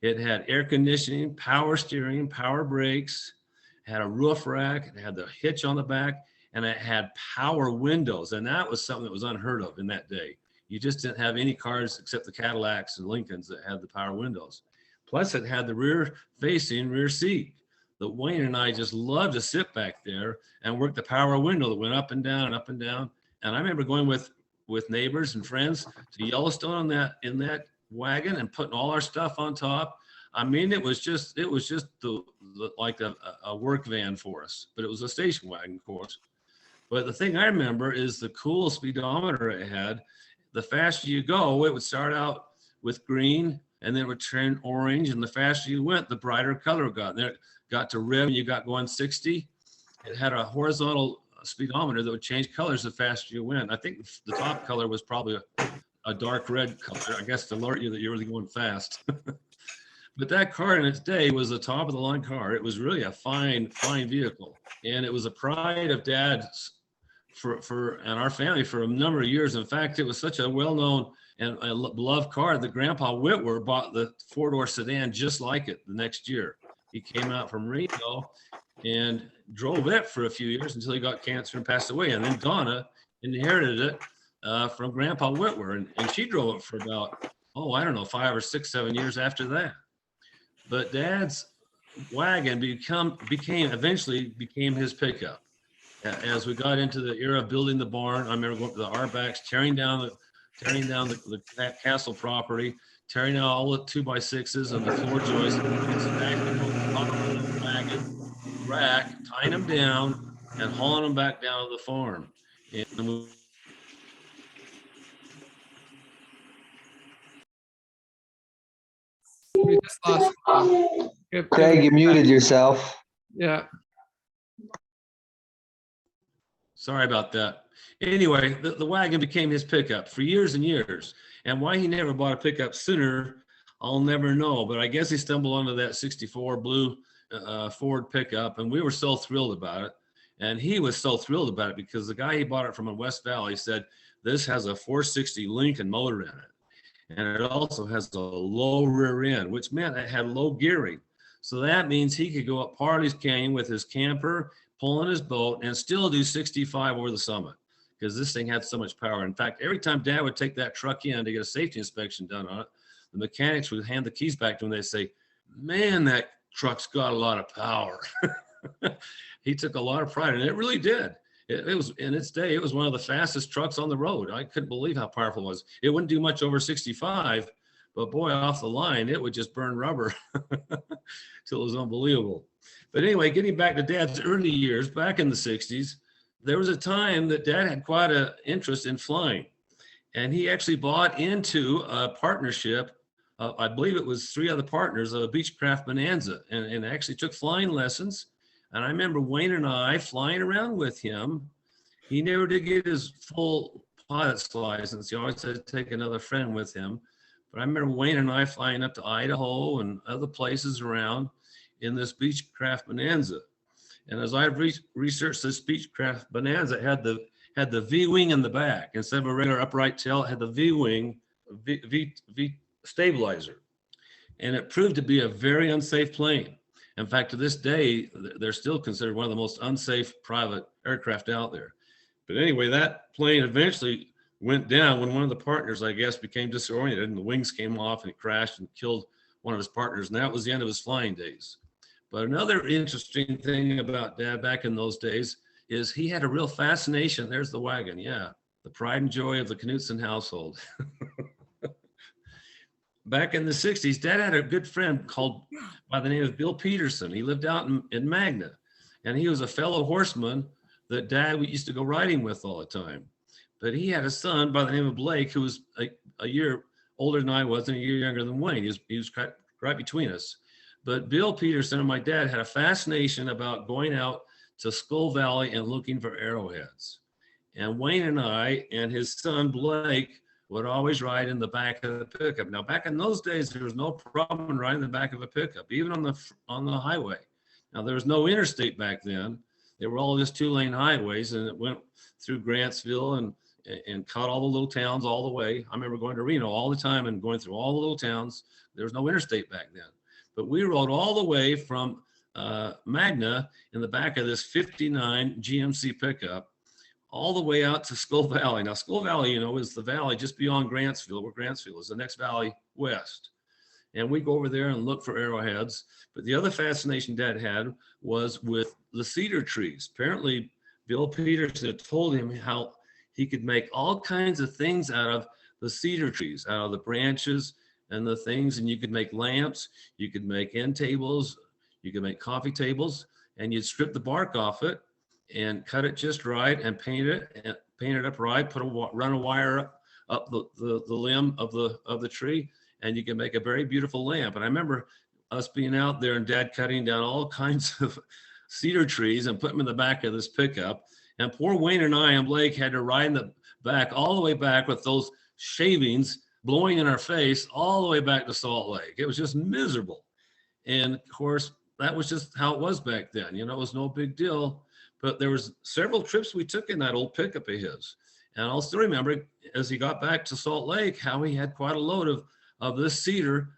It had air conditioning, power steering, power brakes, had a roof rack, it had the hitch on the back, and it had power windows. And that was something that was unheard of in that day. You just didn't have any cars except the Cadillacs and Lincolns that had the power windows. Plus it had the rear seat. That Wayne and I just loved to sit back there and work the power window that went up and down and up and down. And I remember going with neighbors and friends to Yellowstone in that wagon and putting all our stuff on top. I mean, it was just like a work van for us, but it was a station wagon, of course. But the thing I remember is the cool speedometer it had. The faster you go, it would start out with green and then it would turn orange. And the faster you went, the brighter color it got. And then it got to red and you got going 60. It had a horizontal speedometer that would change colors the faster you went. I think the top color was probably a dark red color. I guess to alert you that you're really going fast. But that car in its day was the top of the line car. It was really a fine vehicle. And it was a pride of Dad's and our family for a number of years. In fact, it was such a well-known and a beloved car that Grandpa Whitwer bought the 4-door sedan just like it the next year. He came out from Reno and drove it for a few years until he got cancer and passed away. And then Donna inherited it from Grandpa Whitwer. And she drove it for about, 5 or 6, 7 years after that. But Dad's wagon eventually became his pickup. As we got into the era of building the barn, I remember going to the Arbacks, tearing down the castle property, tearing out all the 2x6s and the floor joists, and stacking them on top of the wagon rack, tying them down, and hauling them back down to the farm. And
we just lost.
Craig, you muted yourself.
Yeah.
Sorry about that. Anyway, the wagon became his pickup for years and years. And why he never bought a pickup sooner, I'll never know. But I guess he stumbled onto that 64 blue Ford pickup, and we were so thrilled about it. And he was so thrilled about it because the guy he bought it from in West Valley said, this has a 460 Lincoln motor in it. And it also has a low rear end, which meant it had low gearing. So that means he could go up Parley's Canyon with his camper, pulling his boat, and still do 65 over the summit because this thing had so much power. In fact, every time Dad would take that truck in to get a safety inspection done on it, the mechanics would hand the keys back to him. They'd say, man, that truck's got a lot of power. He took a lot of pride, and it really did. It was, in its day, it was one of the fastest trucks on the road. I couldn't believe how powerful it was. It wouldn't do much over 65, but boy, off the line, it would just burn rubber till it was unbelievable. But anyway, getting back to Dad's early years, back in the 60s, there was a time that Dad had quite an interest in flying. And he actually bought into a partnership, I believe it was 3 other partners of a Beechcraft Bonanza, and actually took flying lessons. And I remember Wayne and I flying around with him. He never did get his full pilot's license. He always had to take another friend with him. But I remember Wayne and I flying up to Idaho and other places around in this Beechcraft Bonanza. And as I researched this Beechcraft Bonanza, it had the V-wing in the back. Instead of a regular upright tail, it had the V-wing, V stabilizer. And it proved to be a very unsafe plane. In fact, to this day, they're still considered one of the most unsafe private aircraft out there. But anyway, that plane eventually went down when one of the partners, I guess, became disoriented and the wings came off and it crashed and killed one of his partners. And that was the end of his flying days. But another interesting thing about Dad back in those days is he had a real fascination. There's the wagon. Yeah. The pride and joy of the Knudsen household. Back in the 60s, Dad had a good friend called by the name of Bill Peterson. He lived out in Magna, and he was a fellow horseman that Dad used to go riding with all the time. But he had a son by the name of Blake, who was a year older than I was and a year younger than Wayne. He was right between us. But Bill Peterson and my dad had a fascination about going out to Skull Valley and looking for arrowheads. And Wayne and I and his son Blake would always ride in the back of the pickup. Now, back in those days, there was no problem riding in the back of a pickup, even on the highway. Now, there was no interstate back then. They were all just 2-lane highways, and it went through Grantsville and caught all the little towns all the way. I remember going to Reno all the time and going through all the little towns. There was no interstate back then. But we rode all the way from Magna in the back of this 59 GMC pickup all the way out to Skull Valley. Now, Skull Valley, is the valley just beyond Grantsville, where Grantsville is the next valley west. And we go over there and look for arrowheads. But the other fascination Dad had was with the cedar trees. Apparently, Bill Peterson had told him how he could make all kinds of things out of the cedar trees, out of the branches and the things. And you could make lamps, you could make end tables, you could make coffee tables, and you'd strip the bark off it and cut it just right and paint it up right, run a wire up the limb of the tree, and you can make a very beautiful lamp. And I remember us being out there and Dad cutting down all kinds of cedar trees and putting them in the back of this pickup. And poor Wayne and I and Blake had to ride in the back all the way back with those shavings blowing in our face all the way back to Salt Lake. It was just miserable. And of course, that was just how it was back then. It was no big deal. But there was several trips we took in that old pickup of his. And I'll still remember as he got back to Salt Lake, how he had quite a load of this cedar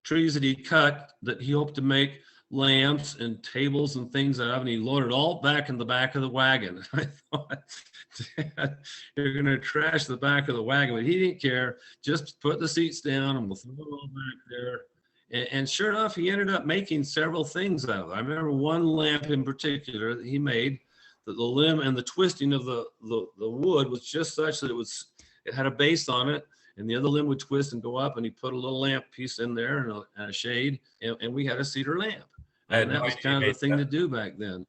trees that he cut that he hoped to make lamps and tables and things out of, and he loaded all back in the back of the wagon. I thought, Dad, you're going to trash the back of the wagon, but he didn't care. Just put the seats down and we'll throw it all back there. And sure enough, he ended up making several things out of it. I remember one lamp in particular that he made, that the limb and the twisting of the wood was just such that it had a base on it, and the other limb would twist and go up, and he put a little lamp piece in there and a shade, and we had a cedar lamp. And that was kind of the thing to do back then.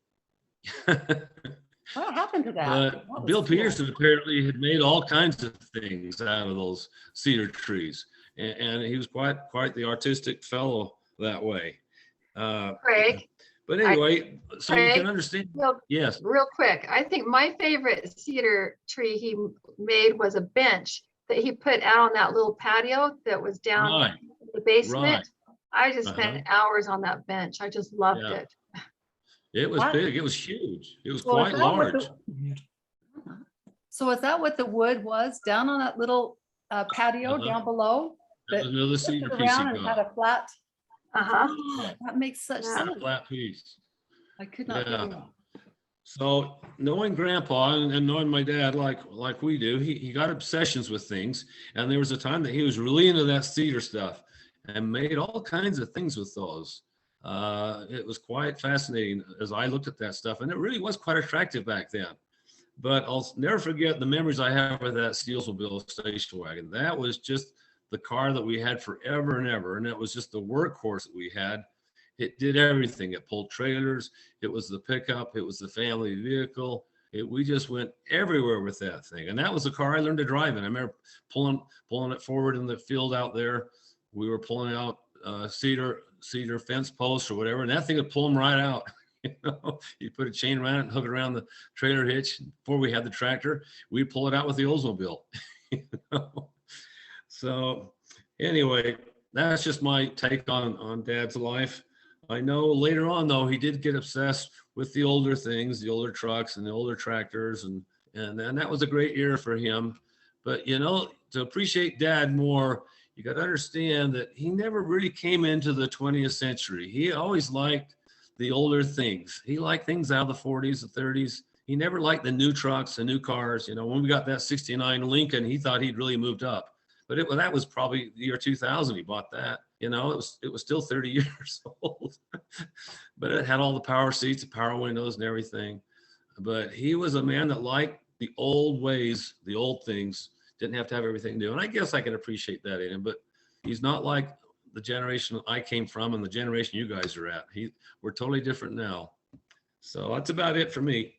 What happened to that?
Bill Peterson apparently had made all kinds of things out of those cedar trees. And he was quite the artistic fellow that way.
Craig,
But anyway, so you
Craig,
can understand.
real-
Yes.
Real quick, I think my favorite cedar tree he made was a bench that he put out on that little patio that was down
Right.
in the basement. I just
Uh-huh.
spent hours on that bench. I just loved
Yeah.
it.
It was
What?
big. It was huge. It was
So is
quite
that what
large.
So is that what the wood was down on that little patio
Uh-huh.
down below?
That was another
Twisted
cedar piece he
around and had
got.
a flat,
Uh-huh.
that makes such
Yeah.
sense.
A flat piece.
I could not
Yeah.
believe it.
So knowing Grandpa and knowing my dad like we do, he got obsessions with things. And there was a time that he was really into that cedar stuff and made all kinds of things with those. It was quite fascinating as I looked at that stuff, and it really was quite attractive back then. But I'll never forget the memories I have with that Steelsmobile station wagon. That was just the car that we had forever and ever. And it was just the workhorse that we had. It did everything. It pulled trailers. It was the pickup. It was the family vehicle. We just went everywhere with that thing. And that was the car I learned to drive in. I remember pulling it forward in the field out there. We were pulling out cedar fence posts or whatever, and that thing would pull them right out. You put a chain around it and hook it around the trailer hitch. Before we had the tractor, we'd pull it out with the Oldsmobile. So anyway, that's just my take on Dad's life. I know later on, though, he did get obsessed with the older things, the older trucks and the older tractors. And that was a great era for him. But, to appreciate Dad more, you got to understand that he never really came into the 20th century. He always liked the older things. He liked things out of the 40s, the 30s. He never liked the new trucks, the new cars. When we got that 69 Lincoln, he thought he'd really moved up. But that was probably the year 2000 he bought that. It was still 30 years old. But it had all the power seats, the power windows and everything. But he was a man that liked the old ways, the old things, didn't have to have everything new. And I guess I can appreciate that in him, but he's not like the generation I came from and the generation you guys are at. We're totally different now. So that's about it for me.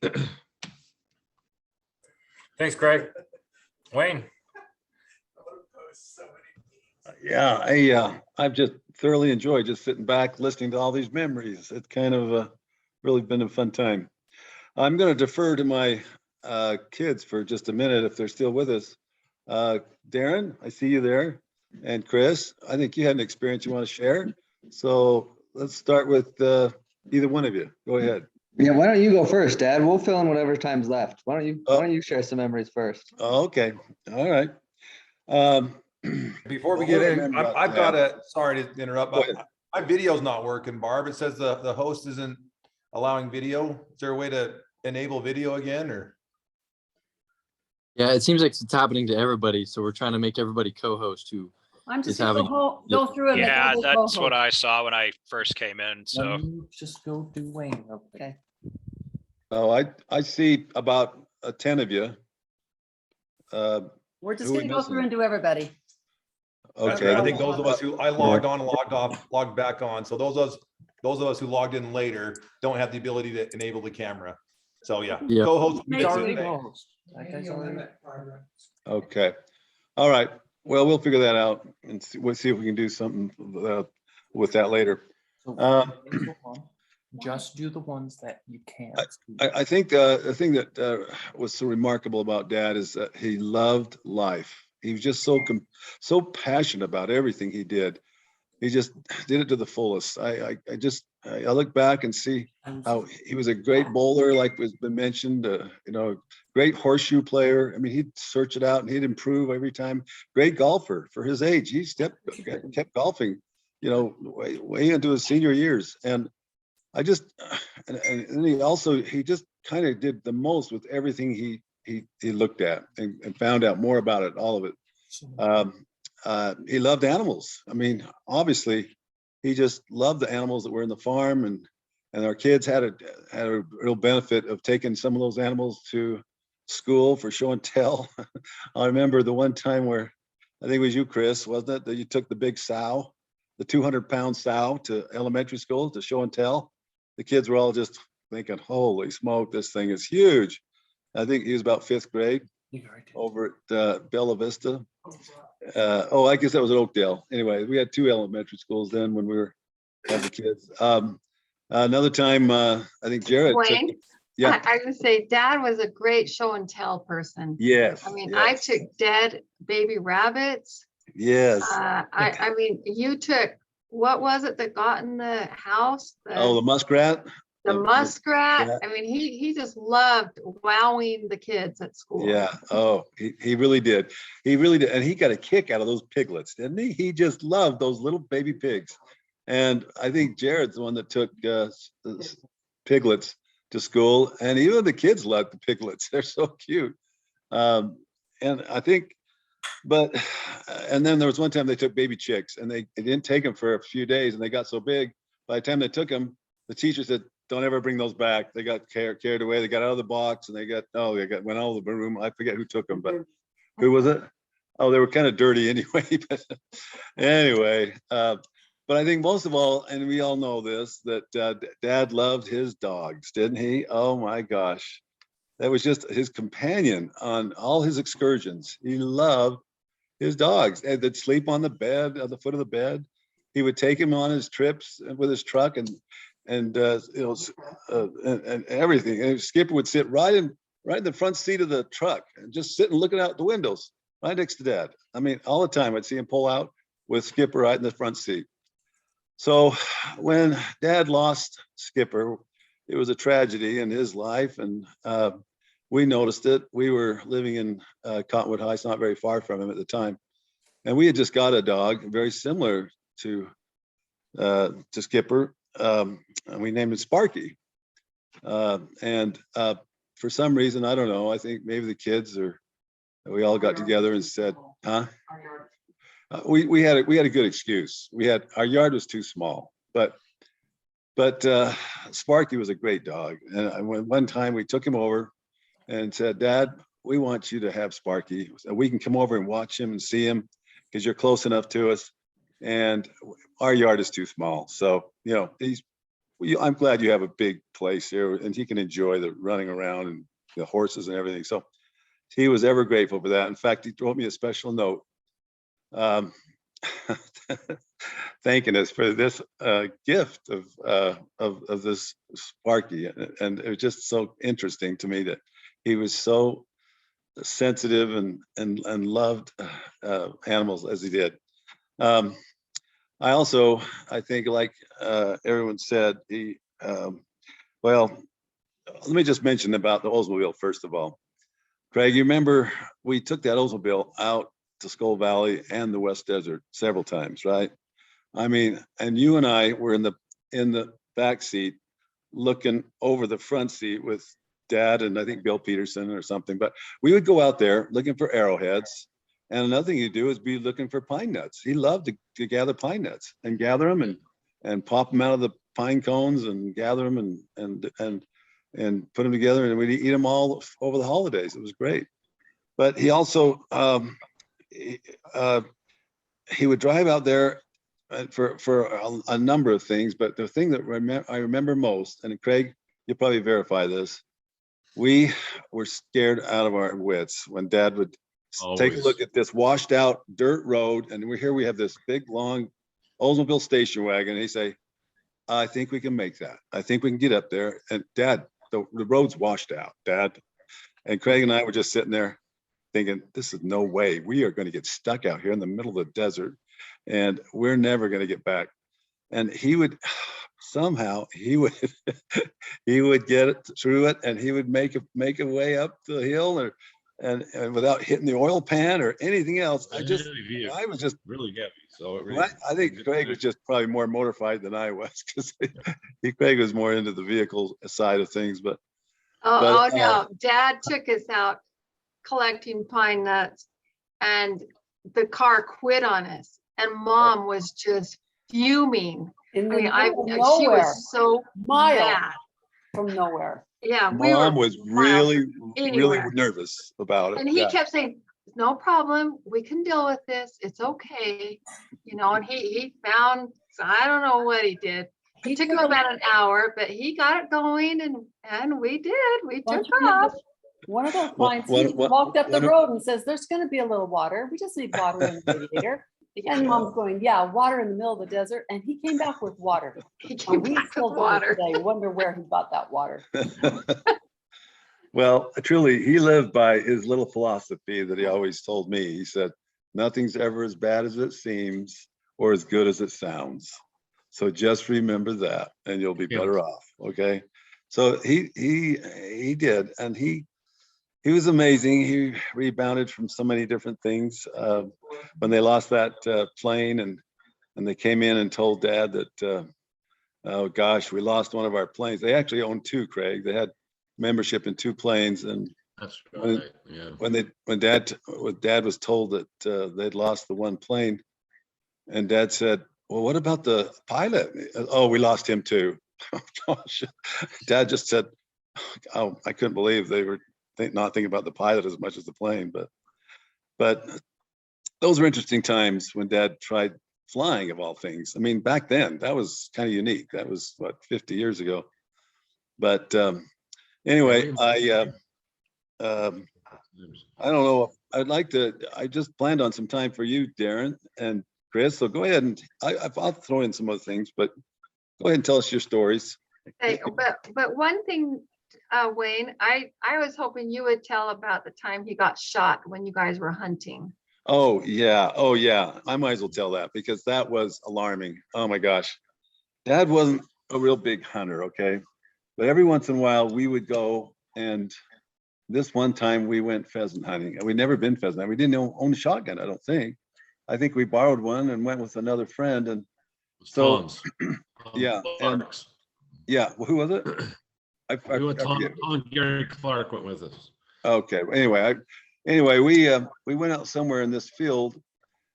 Thanks, Greg. Wayne.
Yeah, I've just thoroughly enjoyed just sitting back, listening to all these memories. It's kind of really been a fun time. I'm going to defer to my kids for just a minute if they're still with us. Darren, I see you there. And Chris, I think you had an experience you want to share. So let's start with either one of you. Go ahead.
Yeah, why don't you go first, Dad? We'll fill in whatever time's left. Why don't you share some memories first?
Okay. All right.
Before we get in, I've got sorry to interrupt, but my video's not working, Barb. It says the host isn't allowing video. Is there a way to enable video again, or?
Yeah, it seems like it's happening to everybody. So we're trying to make everybody co-host who
I'm just
is
gonna
having.
go through and make
Yeah,
everybody
that's
co-host.
what I saw when I first came in. So
just go do Wayne.
Okay.
Oh, I see about 10 of you.
We're just
Who are
gonna
we
go through and do everybody.
That's
Okay.
right. I think those of us who I logged on, logged off, logged back on. So those of us who logged in later don't have the ability to enable the camera. So yeah,
Yeah.
co-host.
He's already
Okay. All right. Well, we'll figure that out and we'll see if we can do something with that later.
Just do the ones that you can't.
I think the thing that was so remarkable about Dad is that he loved life. He was just so passionate about everything he did. He just did it to the fullest. I look back and see how he was a great bowler, like has been mentioned. Great horseshoe player. I mean, he'd search it out and he'd improve every time. Great golfer for his age. He kept golfing, way into his senior years. And I just, and he just kind of did the most with everything he looked at and found out more about it, all of it. He loved animals. I mean, obviously, he just loved the animals that were in the farm, and our kids had a real benefit of taking some of those animals to school for show and tell. I remember the one time where I think it was you, Chris, wasn't it, that you took the big sow, the 200-pound sow, to elementary school to show and tell. The kids were all just thinking, "Holy smoke, this thing is huge." I think he was about 5th grade over at Bella Vista. I guess that was at Oakdale. Anyway, we had 2 elementary schools then when we were having kids. Another time, I think Jared took,
Wayne,
yeah,
I would say Dad was a great show and tell person.
yes,
I mean, I
yes,
took dead baby rabbits.
yes.
I mean, you took, what was it that got in the house?
Oh, the muskrat.
The muskrat.
yeah.
I mean, he just loved wowing the kids at school.
Yeah. Oh, he really did. He really did. And he got a kick out of those piglets, didn't he? He just loved those little baby pigs. And I think Jared's the one that took piglets to school. And even the kids loved the piglets. They're so cute. And I think, and then there was one time they took baby chicks and they didn't take them for a few days and they got so big. By the time they took them, the teacher said, don't ever bring those back. They got carried away. They got out of the box and they went out of the room. I forget who took them, but who was it? Oh, they were kind of dirty anyway. But anyway, but I think most of all, and we all know this, that Dad loved his dogs, didn't he? Oh my gosh. That was just his companion on all his excursions. He loved his dogs. They'd sleep on the bed, at the foot of the bed. He would take him on his trips with his truck and everything. And Skipper would sit right in the front seat of the truck and just sit and looking out the windows right next to Dad. I mean, all the time I'd see him pull out with Skipper right in the front seat. So when Dad lost Skipper, it was a tragedy in his life, and we noticed it. We were living in Cottonwood Heights, not very far from him at the time, and we had just got a dog very similar to Skipper. And we named it Sparky. And for some reason, I don't know, I think maybe the kids we all got together and said, huh? We had a good excuse. Our yard was too small, but Sparky was a great dog. And one time we took him over and said, Dad, we want you to have Sparky. We can come over and watch him and see him because you're close enough to us. And our yard is too small. So, I'm glad you have a big place here and he can enjoy the running around and the horses and everything. So he was ever grateful for that. In fact, he wrote me a special note thanking us for this gift of this Sparky. And it was just so interesting to me that he was so sensitive and loved animals as he did. I think, like everyone said, let me just mention about the Oldsmobile first of all. Craig, you remember we took that Oldsmobile out to Skull Valley and the West Desert several times, right? I mean, and you and I were in the back seat looking over the front seat with Dad and I think Bill Peterson or something, but we would go out there looking for arrowheads. And another thing he'd do is be looking for pine nuts. He loved to gather pine nuts and gather them and pop them out of the pine cones and gather them and put them together, and we'd eat them all over the holidays. It was great. But he also he would drive out there for a number of things. But the thing that I remember most, and Craig, you'll probably verify this, we were scared out of our wits when Dad would take a look at this washed out dirt road, and we have this big long Oldsmobile station wagon, and he'd say, I think we can make that. I think we can get up there. And Dad, the road's washed out, Dad. And Craig and I were just sitting there thinking, this is no way. We are going to get stuck out here in the middle of the desert, and we're never going to get back. And he would get it through it, and he would make a way up the hill and without hitting the oil pan or anything else. I was just
really heavy. So it really,
I think Craig was just probably more mortified than I was, because Craig was more into the vehicle side of things. But
no, Dad took us out collecting pine nuts, and the car quit on us, and Mom was just fuming.
She
she was so mad
from nowhere.
Yeah,
Mom was really nervous about it.
And he kept saying, no problem, we can deal with this, it's okay. And he found, I don't know what he did. It took him about an hour, but he got it going, and we took off.
One of those points, he walked up the road and says, there's going to be a little water. We just need water in the radiator. And mom's going, yeah, water in the middle of the desert. And he came back with water.
He
And
came
we
back
still
with
to this
water.
day wonder where he got that water.
Well, truly, he lived by his little philosophy that he always told me. He said, nothing's ever as bad as it seems or as good as it sounds. So just remember that and you'll be better off. Okay. So he did, and he was amazing. He rebounded from so many different things. When they lost that plane and they came in and told Dad that, oh gosh, we lost one of our planes. They actually owned two, Craig. They had membership in two planes, and
That's right. Yeah.
when Dad was told that they'd lost the one plane, and Dad said, well, what about the pilot? Oh, we lost him too. Oh, gosh. Dad just said, oh, I couldn't believe they were not thinking about the pilot as much as the plane. But those were interesting times when Dad tried flying, of all things. I mean, back then that was kind of unique. That was what, 50 years ago. But anyway, I don't know. I just planned on some time for you, Darren and Chris. So go ahead, and I'll throw in some other things, but go ahead and tell us your stories.
Hey, but one thing, Wayne, I was hoping you would tell about the time he got shot when you guys were hunting.
Oh yeah. I might as well tell that because that was alarming. Oh my gosh. Dad wasn't a real big hunter, okay? But every once in a while we would go, and this one time we went pheasant hunting. We'd never been pheasant hunting. We didn't own a shotgun, I don't think. I think we borrowed one and went with another friend. And so, yeah. And yeah, well, who was it?
Tom and Gary Clark went with us.
Okay. Anyway, we went out somewhere in this field,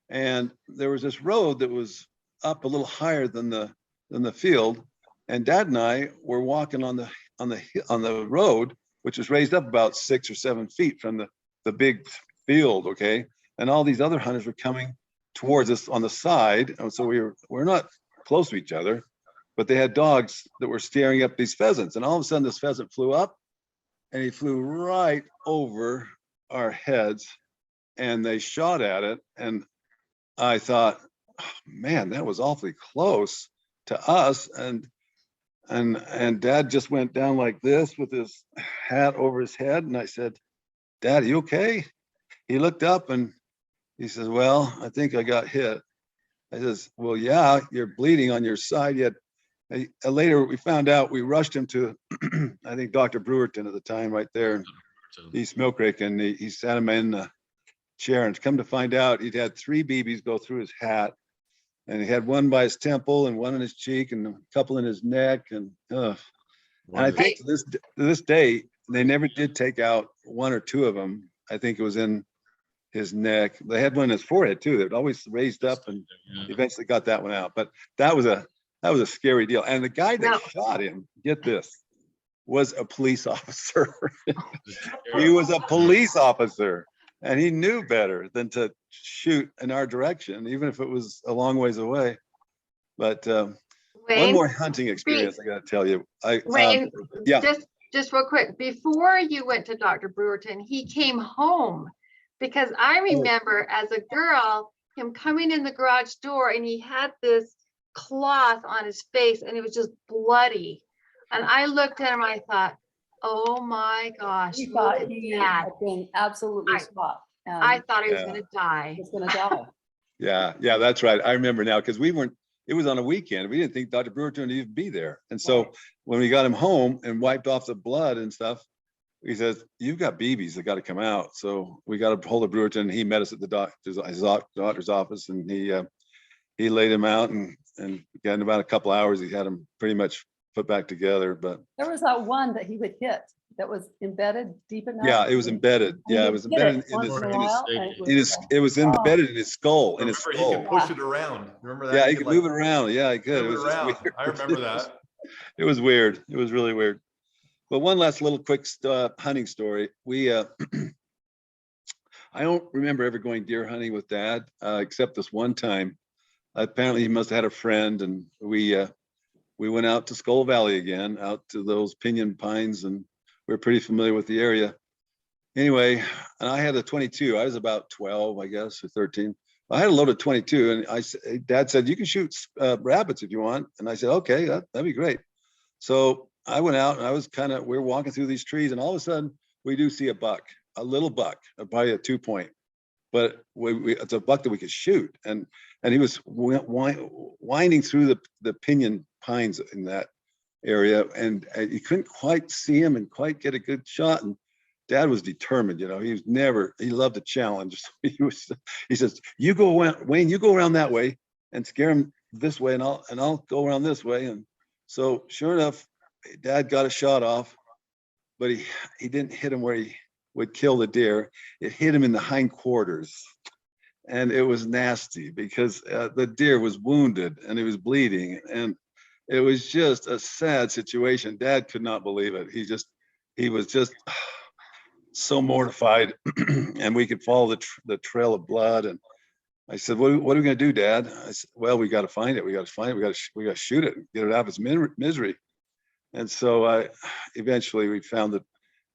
and there was this road that was up a little higher than the field, and Dad and I were walking on the road, which was raised up about 6 or 7 feet from the big field. Okay, and all these other hunters were coming towards us on the side, and so we're not close to each other, but they had dogs that were staring up these pheasants, and all of a sudden this pheasant flew up, and he flew right over our heads, and they shot at it, and I thought, oh, man, that was awfully close to us. And Dad just went down like this with his hat over his head, and I said, Dad, are you okay? He looked up and he says, well, I think I got hit. I says, well, yeah, you're bleeding on your side. Yet later we found out, we rushed him to I think Dr. Brewerton at the time, right there in East Mill Creek, and he sat him in a chair, and come to find out he'd had 3 BBs go through his hat, and he had one by his temple and one in his cheek and a couple in his neck. And I think to this day, they never did take out 1 or 2 of them. I think it was in his neck. They had one in his forehead too. They'd always raised up, and eventually got that one out. But that was a scary deal. And the guy that shot him, get this, was a police officer. He was a police officer, and he knew better than to shoot in our direction, even if it was a long ways away. But one more hunting experience I got to tell you.
Wayne,
yeah.
Just real quick, before you went to Dr. Brewerton, he came home, because I remember as a girl him coming in the garage door, and he had this cloth on his face, and it was just bloody. And I looked at him, I thought, oh my gosh,
He thought he had been absolutely shot.
I thought he was going to die.
He was going to die.
Yeah, that's right. I remember now, because it was on a weekend. We didn't think Dr. Brewerton would even be there. And so when we got him home and wiped off the blood and stuff, he says, you've got BBs that got to come out. So we got a hold of Brewerton. He met us at the doctor's office, and he laid him out, and in about a couple hours, he had him pretty much put back together. But
there was that one that he would hit that was embedded deep enough.
Yeah, it was embedded. Yeah, it was embedded it was embedded in his skull.
He could push it around. Remember that?
Yeah, he could move it around. Yeah, he could.
Move it around. I remember that.
It was weird. It was really weird. But one last little quick hunting story. I don't remember ever going deer hunting with Dad, except this one time. Apparently he must have had a friend, and we went out to Skull Valley again, out to those pinyon pines, and we're pretty familiar with the area. anyway, and I had a 22. I was about 12, I guess, or 13. I had a loaded 22, and Dad said, you can shoot rabbits if you want. And I said, okay, that'd be great. So I went out and we were walking through these trees, and all of a sudden we do see a little buck, probably a 2-point, but it's a buck that we could shoot. And he was winding through the pinyon pines in that area, and you couldn't quite see him and quite get a good shot. And Dad was determined, he loved a challenge. He says, you go around, Wayne, you go around that way and scare him this way, and I'll go around this way. And so sure enough, Dad got a shot off, but he didn't hit him where he would kill the deer. It hit him in the hindquarters. And it was nasty because the deer was wounded and he was bleeding. And it was just a sad situation. Dad could not believe it. He was just so mortified. And we could follow the trail of blood. And I said, what are we going to do, Dad? I said, well, we got to find it. We got to shoot it and get it out of its misery. And so eventually we found that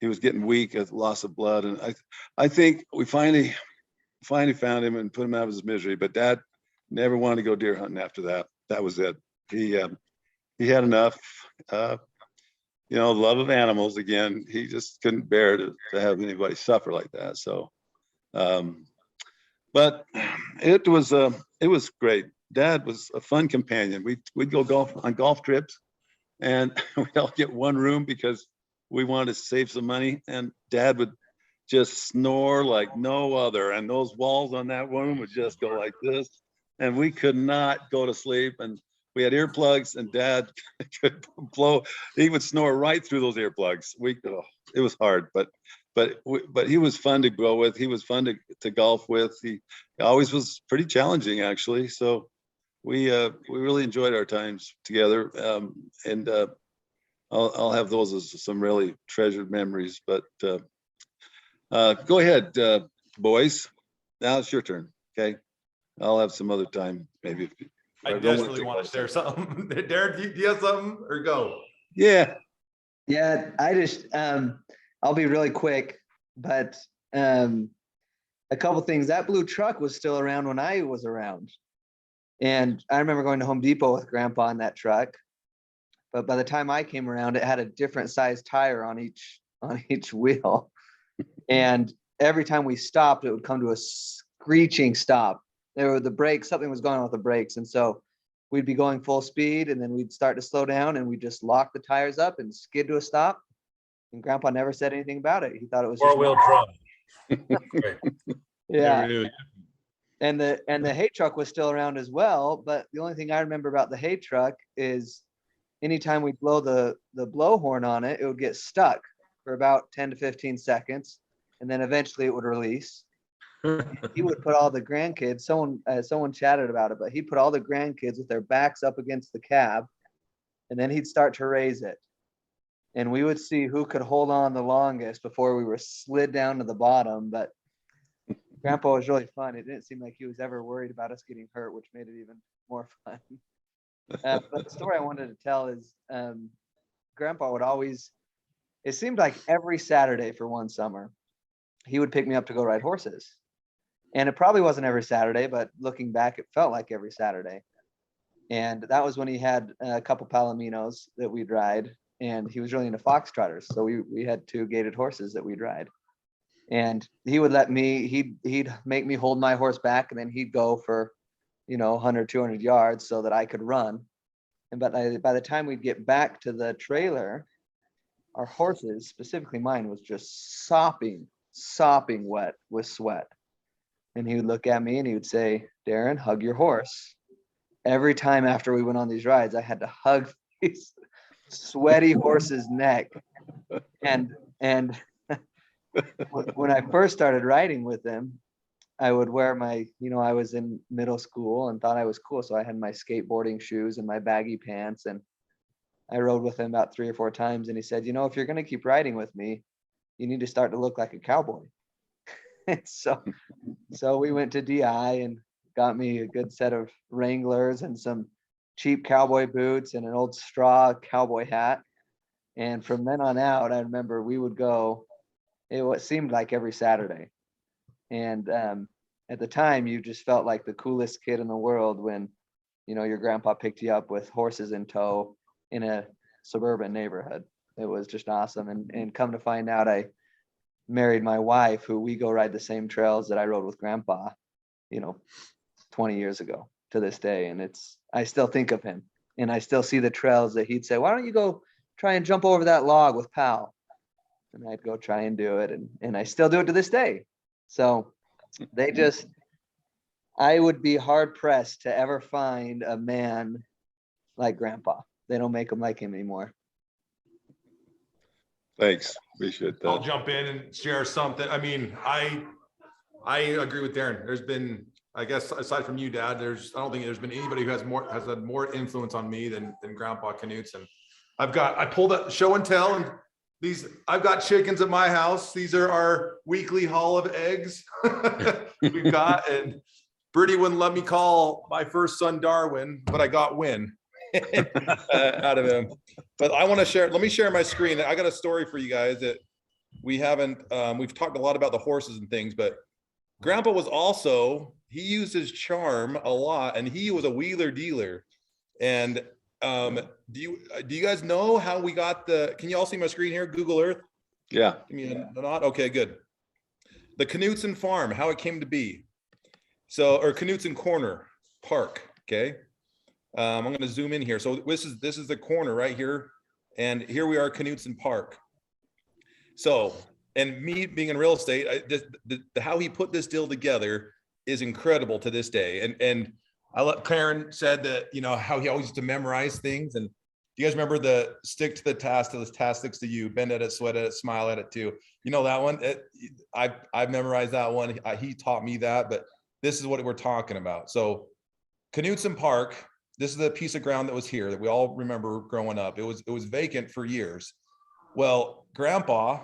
he was getting weak at loss of blood. And I think we finally found him and put him out of his misery. But Dad never wanted to go deer hunting after that. That was it. He had enough, love of animals again. He just couldn't bear to have anybody suffer like that. So, but it was great. Dad was a fun companion. We'd go on golf trips, and we'd all get one room because we wanted to save some money. And Dad would just snore like no other. And those walls on that room would just go like this. And we could not go to sleep. And we had earplugs, and Dad could he would snore right through those earplugs. It was hard, but he was fun to go with. He was fun to golf with. He always was pretty challenging, actually. So we really enjoyed our times together. And I'll have those as some really treasured memories. But go ahead, boys. Now it's your turn. Okay, I'll have some other time maybe.
I desperately want to share something. Derek, do you have something, or go?
Yeah.
Yeah, I just I'll be really quick, but a couple things. That blue truck was still around when I was around. And I remember going to Home Depot with Grandpa in that truck. But by the time I came around, it had a different size tire on each wheel. And every time we stopped, it would come to a screeching stop. There were the brakes, something was going on with the brakes. And so we'd be going full speed, and then we'd start to slow down, and we'd just lock the tires up and skid to a stop. And Grandpa never said anything about it. He thought it was
four-wheel drive.
Yeah. And the hay truck was still around as well. But the only thing I remember about the hay truck is anytime we blow the blowhorn on it, it would get stuck for about 10 to 15 seconds. And then eventually it would release. He would put all the grandkids, someone chatted about it, but he'd put all the grandkids with their backs up against the cab, and then he'd start to raise it. And we would see who could hold on the longest before we were slid down to the bottom. But Grandpa was really fun. It didn't seem like he was ever worried about us getting hurt, which made it even more fun. But the story I wanted to tell is Grandpa would always, it seemed like every Saturday for one summer, he would pick me up to go ride horses. And it probably wasn't every Saturday, but looking back, it felt like every Saturday. And that was when he had a couple Palominos that we'd ride, and he was really into foxtrotters. So we had 2 gaited horses that we'd ride. And he would let me, he'd make me hold my horse back, and then he'd go for, 100, 200 yards so that I could run. And by the time we'd get back to the trailer, our horses, specifically mine, was just sopping wet with sweat. And he would look at me and he would say, Darren, hug your horse. Every time after we went on these rides, I had to hug these sweaty horse's neck. And when I first started riding with him, I would wear my, I was in middle school and thought I was cool. So I had my skateboarding shoes and my baggy pants. And I rode with him about 3 or 4 times. And he said, if you're going to keep riding with me, you need to start to look like a cowboy. So we went to DI and got me a good set of Wranglers and some cheap cowboy boots and an old straw cowboy hat. And from then on out, I remember we would go seemed like every Saturday. And at the time, you just felt like the coolest kid in the world when, you know, your grandpa picked you up with horses in tow in a suburban neighborhood. It was just awesome. And come to find out, I married my wife, who we go ride the same trails that I rode with grandpa, you know, 20 years ago to this day. And I still think of him, and I still see the trails that he'd say, why don't you go try and jump over that log with Pal? And I'd go try and do it. And I still do it to this day. So I would be hard pressed to ever find a man like grandpa. They don't make them like him anymore.
Thanks. Appreciate that.
I'll jump in and share something. I mean, I agree with Darren. There's been, I guess, aside from you, Dad, I don't think there's been anybody who has had more influence on me than Grandpa Knudsen. I pulled a show and tell, and I've got chickens at my house. These are our weekly haul of eggs we've got, and Birdie wouldn't let me call my first son Darwin, but I got Win out of him. But I want to share, let me share my screen. I got a story for you guys that we've talked a lot about the horses and things, but Grandpa was also, he used his charm a lot, and he was a wheeler dealer. And do you guys know how we got can you all see my screen here? Google Earth?
Yeah.
Give me a nod. Okay, good. The Knutson farm, how it came to be. Or Knutson Corner Park. Okay. I'm going to zoom in here. So this is the corner right here. And here we are, Knutson Park. So, and me being in real estate, how he put this deal together is incredible to this day. And Karen said that, you know, how he always used to memorize things. And do you guys remember the stick to the task till the task sticks to you, bend at it, sweat at it, smile at it too? You know that one? I've memorized that one. He taught me that, but this is what we're talking about. So Knutson Park, this is the piece of ground that was here that we all remember growing up. It was vacant for years. Well, Grandpa,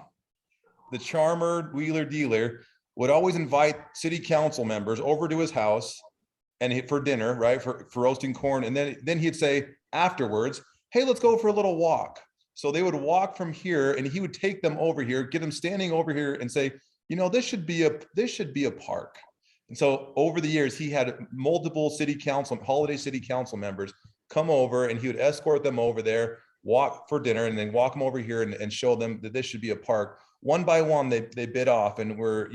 the charmer wheeler dealer, would always invite city council members over to his house and for dinner, right? For roasting corn. And then he'd say afterwards, hey, let's go for a little walk. So they would walk from here, and he would take them over here, get them standing over here and say, you know, this should be a park. And so over the years, he had multiple holiday city council members come over, and he would escort them over there, walk for dinner, and then walk them over here and show them that this should be a park. One by one, they bid off, and we're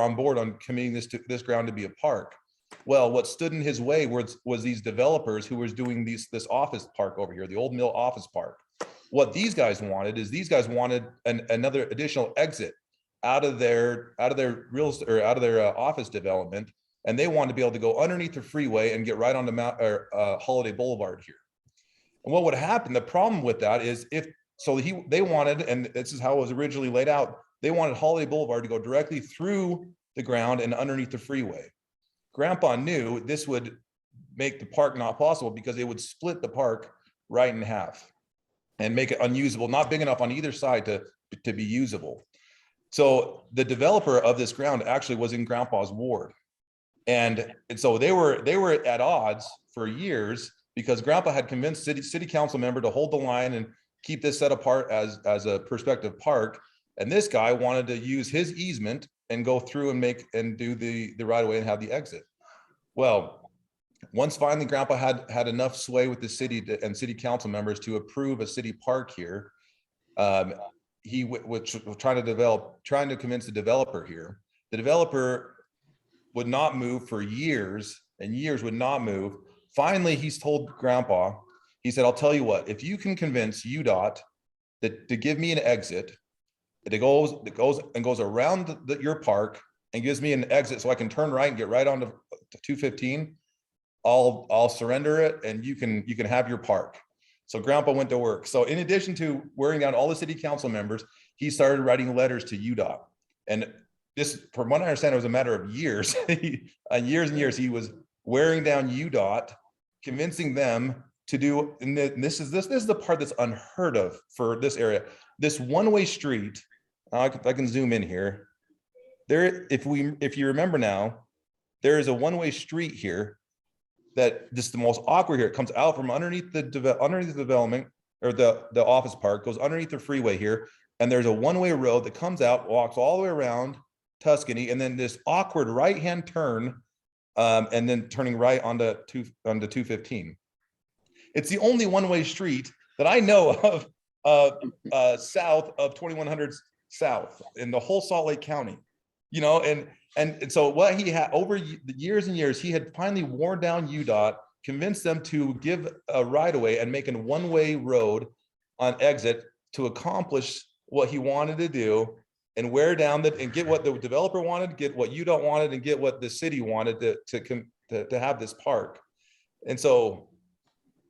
on board on committing this ground to be a park. Well, what stood in his way was these developers who was doing this office park over here, the old mill office park. What these guys wanted another additional exit out of their real estate or out of their office development, and they wanted to be able to go underneath the freeway and get right onto Holiday Boulevard here. And what would happen? The problem with that is they wanted, and this is how it was originally laid out, they wanted Holiday Boulevard to go directly through the ground and underneath the freeway. Grandpa knew this would make the park not possible because it would split the park right in half and make it unusable, not big enough on either side to be usable. So the developer of this ground actually was in Grandpa's ward. And so they were at odds for years because Grandpa had convinced city council member to hold the line and keep this set apart as a prospective park. And this guy wanted to use his easement and go through and do the right of way and have the exit. Well, once finally Grandpa had enough sway with the city and city council members to approve a city park here, he was trying to convince the developer here. The developer would not move for years and years would not move. Finally, he's told Grandpa, he said, I'll tell you what, if you can convince UDOT to give me an exit, it goes around your park and gives me an exit so I can turn right and get right onto 215, I'll surrender it and you can have your park. So Grandpa went to work. So in addition to wearing down all the city council members, he started writing letters to UDOT. And this, from what I understand, it was a matter of years. Years and years, he was wearing down UDOT, convincing them to do, and this is the part that's unheard of for this area. This one-way street, I can zoom in here. There, if you remember now, there is a one-way street here that this is the most awkward here. It comes out from underneath the development or the office park, goes underneath the freeway here, and there's a one-way road that comes out, walks all the way around Tuscany, and then this awkward right-hand turn, and then turning right onto 215. It's the only one-way street that I know of south of 2100 South in the whole Salt Lake County, you know, and so what he had over the years and years, he had finally worn down UDOT, convinced them to give a right-of-way and make a one-way road on exit to accomplish what he wanted to do and wear down that and get what the developer wanted, get what UDOT wanted, and get what the city wanted to have this park. And so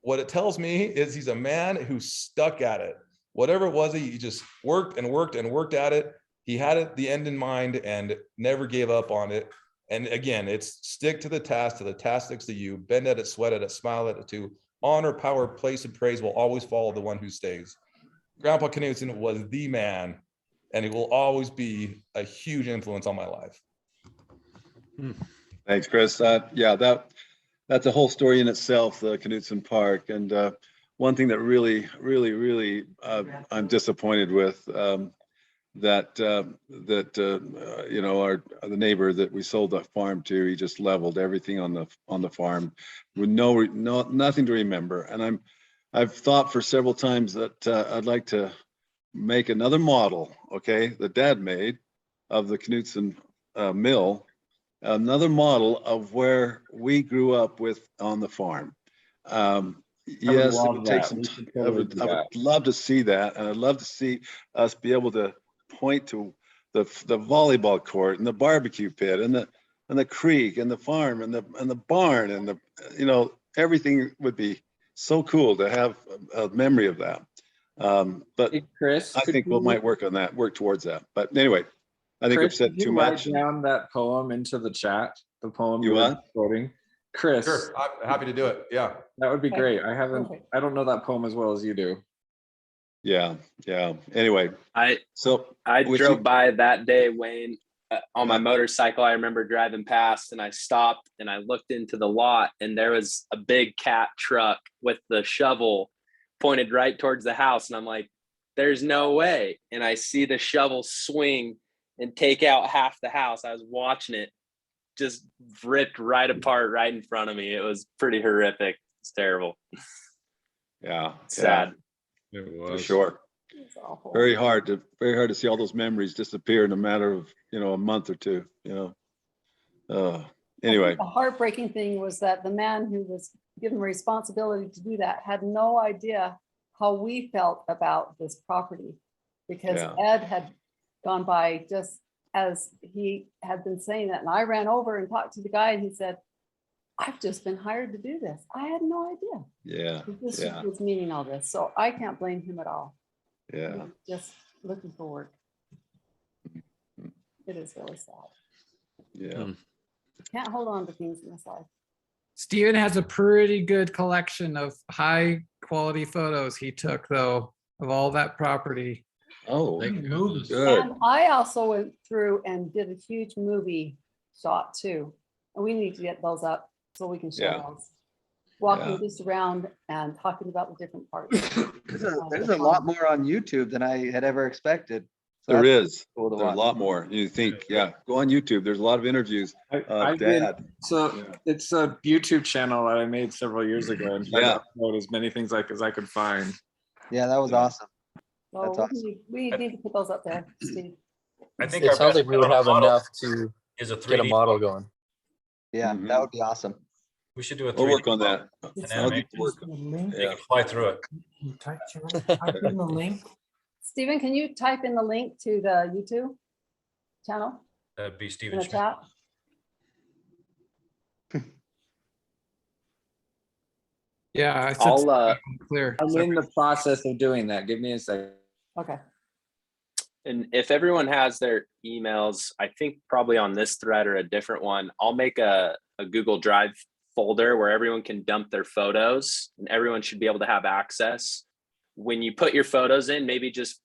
what it tells me is he's a man who stuck at it. Whatever it was, he just worked and worked and worked at it. He had it, the end in mind, and never gave up on it. And again, it's stick to the task sticks to you, bend at it, sweat at it, smile at it too. Honor, power, place, and praise will always follow the one who stays. Grandpa Knudsen was the man, and he will always be a huge influence on my life.
Thanks, Chris. Yeah, that's a whole story in itself, the Knutson Park. And one thing that really I'm disappointed with, that you know, the neighbor that we sold the farm to, he just leveled everything on the farm with nothing to remember. And I've thought for several times that I'd like to make another model, okay, that Dad made of the Knutson mill, another model of where we grew up with on the farm. Yes, it would take some time. I would love to see that, and I'd love to see us be able to point to the volleyball court and the barbecue pit and the creek and the farm and the barn and the, you know, everything would be so cool to have a memory of that. But
hey, Chris,
I think we might work towards that. But anyway, I think I've said too much.
Write down that poem into the chat. The poem
you
were quoting, Chris.
Sure, I'm happy to do it. Yeah,
that would be great. I don't know that poem as well as you do.
Yeah. Anyway,
I drove by that day, Wayne, on my motorcycle. I remember driving past, and I stopped and I looked into the lot, and there was a big cat truck with the shovel pointed right towards the house. And I'm like, there's no way. And I see the shovel swing and take out half the house. I was watching it just ripped right apart right in front of me. It was pretty horrific. It's terrible.
Yeah.
Sad.
It was. For sure. Very hard to see all those memories disappear in a matter of, you know, a month or two, you know. Anyway.
The heartbreaking thing was that the man who was given responsibility to do that had no idea how we felt about this property, because Ed had gone by just as he had been saying that. And I ran over and talked to the guy, and he said, I've just been hired to do this. I had no idea.
Yeah.
This was meaning all this. So I can't blame him at all.
Yeah.
Just looking forward. It is really sad.
Yeah.
You can't hold on to things in this life.
Steven has a pretty good collection of high quality photos he took, though, of all that property.
Oh,
good.
And I also went through and did a huge movie shot too. And we need to get those up so we can show those. Walking just around and talking about the different parts.
There's a lot more on YouTube than I had ever expected. So
there is.
Cool
There's a lot more. You think, go on YouTube. There's a lot of interviews.
It's a YouTube channel that I made several years ago, and I upload as many things as I could find.
Yeah, that was awesome.
So that's awesome. We need to put those up there, Steve.
I think
it sounds like we would have enough to get a model going.
Yeah, that would be awesome.
We should do a 3D.
We'll work on that.
You can fly through it.
Type in the link.
Stephen, can you type in the link to the YouTube channel?
That'd be
In
Steven
the
Schmidt.
chat?
Yeah,
I'll
clear.
I'm in the process of doing that. Give me a second.
Okay.
And if everyone has their emails, I think probably on this thread or a different one, I'll make a Google Drive folder where everyone can dump their photos, and everyone should be able to have access. When you put your photos in, maybe just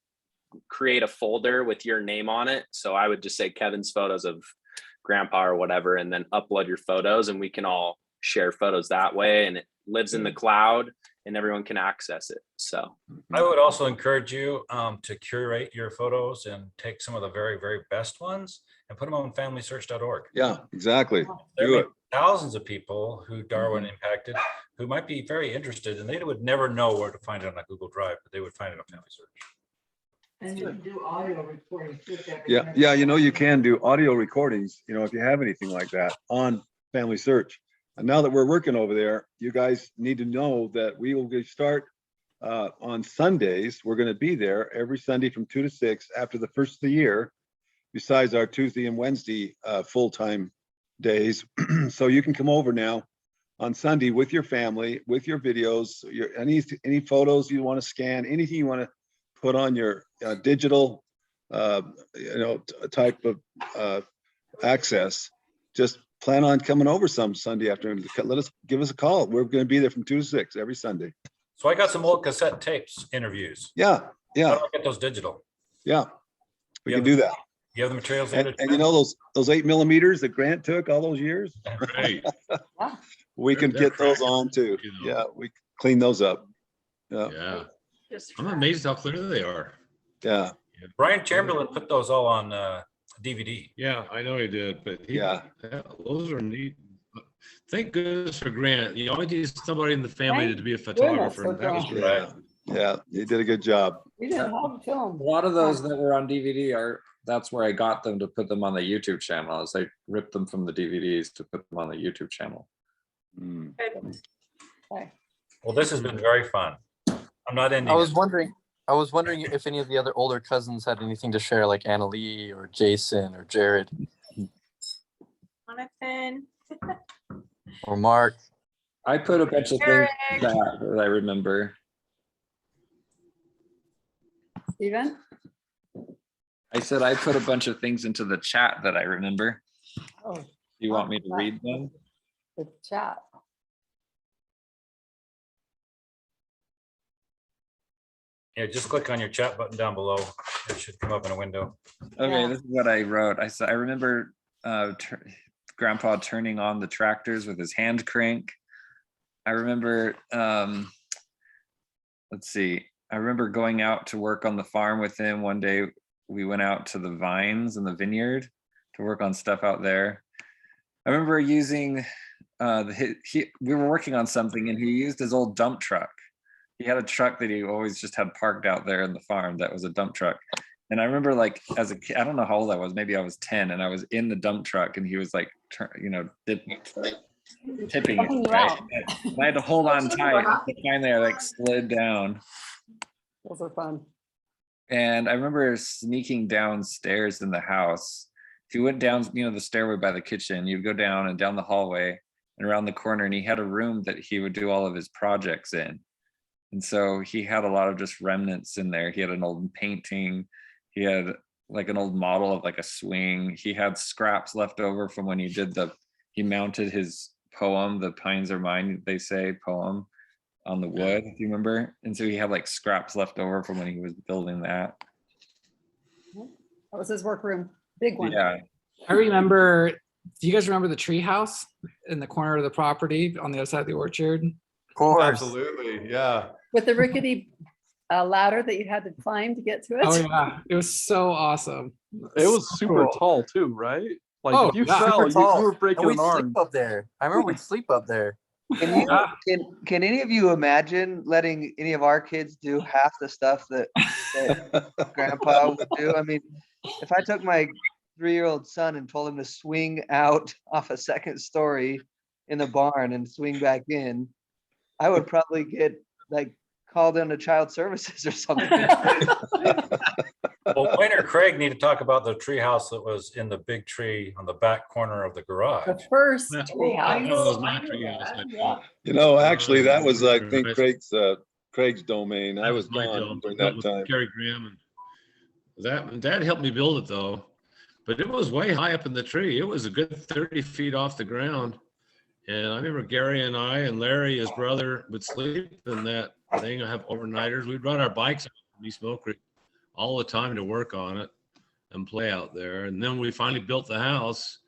create a folder with your name on it. So I would just say Kevin's photos of Grandpa or whatever, and then upload your photos, and we can all share photos that way. And it lives in the cloud, and everyone can access it. So
I would also encourage you to curate your photos and take some of the very, very best ones and put them on familysearch.org.
Yeah, exactly.
There
Do
may
it.
be thousands of people who Darwin impacted who might be very interested, and they would never know where to find it on a Google Drive, but they would find it on Family Search.
And you can do audio recordings with everything.
Yeah, yeah, you know, you can do audio recordings, you know, if you have anything like that on Family Search. And now that we're working over there, you guys need to know that we will start on Sundays. We're going to be there every Sunday from 2 to 6 after the first of the year, besides our Tuesday and Wednesday full-time days. So you can come over now on Sunday with your family, with your videos, any photos you want to scan, anything you want to put on your digital, type of access. Just plan on coming over some Sunday afternoon. Give us a call. We're going to be there from 2 to 6 every Sunday.
So I got some old cassette tapes interviews.
Yeah, yeah.
How do I get those digital?
Yeah, we can do that.
You have the materials.
And you know those 8mm that Grant took all those years?
Right.
We can get those on too. Yeah, we clean those up.
Yeah. I'm amazed how clear they are.
Yeah.
Brian Chamberlain put those all on DVD.
Yeah, I know he did, but
yeah,
those are neat. Thank goodness for Grant. You always need somebody in the family to be a photographer. And that was great.
Right. Yeah, you did a good job.
We didn't have film.
A lot of those that were on DVD that's where I got them to put them on the YouTube channel. Is I ripped them from the DVDs to put them on the YouTube channel.
Okay.
Well, this has been very fun. I'm not ending.
I was wondering if any of the other older cousins had anything to share, like Anna Lee or Jason or Jared
Jonathan.
or Mark.
I put a bunch of things that I remember.
Steven?
I said I put a bunch of things into the chat that I remember.
Oh,
Do you want me to read them?
the chat.
Yeah, just click on your chat button down below. It should come up in a window.
Okay, this is what I wrote. I said I remember Grandpa turning on the tractors with his hand crank. I remember, let's see. I remember going out to work on the farm with him. One day we went out to the vines in the vineyard to work on stuff out there. I remember using we were working on something and he used his old dump truck. He had a truck that he always just had parked out there in the farm that was a dump truck. And I remember, like, as a kid, I don't know how old I was, maybe I was 10, and I was in the dump truck and he was like, tipping it, right? And I had to hold on tight. And finally I like slid down.
Those are fun.
And I remember sneaking downstairs in the house. If you went down, the stairway by the kitchen, you'd go down and down the hallway and around the corner, and he had a room that he would do all of his projects in. And so he had a lot of just remnants in there. He had an old painting. He had like an old model of like a swing. He had scraps left over from when he mounted his poem, The Pines Are Mine, they say, poem on the wood, if you remember. And so he had like scraps left over from when he was building that.
That was his workroom, big one.
Yeah.
I remember, do you guys remember the tree house in the corner of the property on the other side of the orchard?
Of course.
Absolutely, yeah.
With the rickety ladder that you had to climb to get to it.
Oh yeah, it was so awesome.
It was
So
super
cool.
tall too, right? Like
Oh,
if you
yeah.
fell,
Super
you
tall.
were breaking
And we'd
an arm.
sleep up there. I remember we'd sleep up there.
Can any of you imagine letting any of our kids do half the stuff that Grandpa would do? I mean, if I took my 3-year-old son and told him to swing out off a second story in the barn and swing back in, I would probably get like called into child services or something.
Well, Wayne or Craig need to talk about the tree house that was in the big tree on the back corner of the garage.
The first
Yeah.
tree
I
house.
know it was my tree house.
Actually, that was, I think, Craig's domain. I was
my
gone
job,
during
built
that
with
time.
Gary Graham and Dad helped me build it though, but it was way high up in the tree. It was a good 30 feet off the ground. And I remember Gary and I and Larry, his brother, would sleep in that thing. I have overnighters. We'd ride our bikes out from East Mill Creek all the time to work on it and play out there. And then we finally built the house.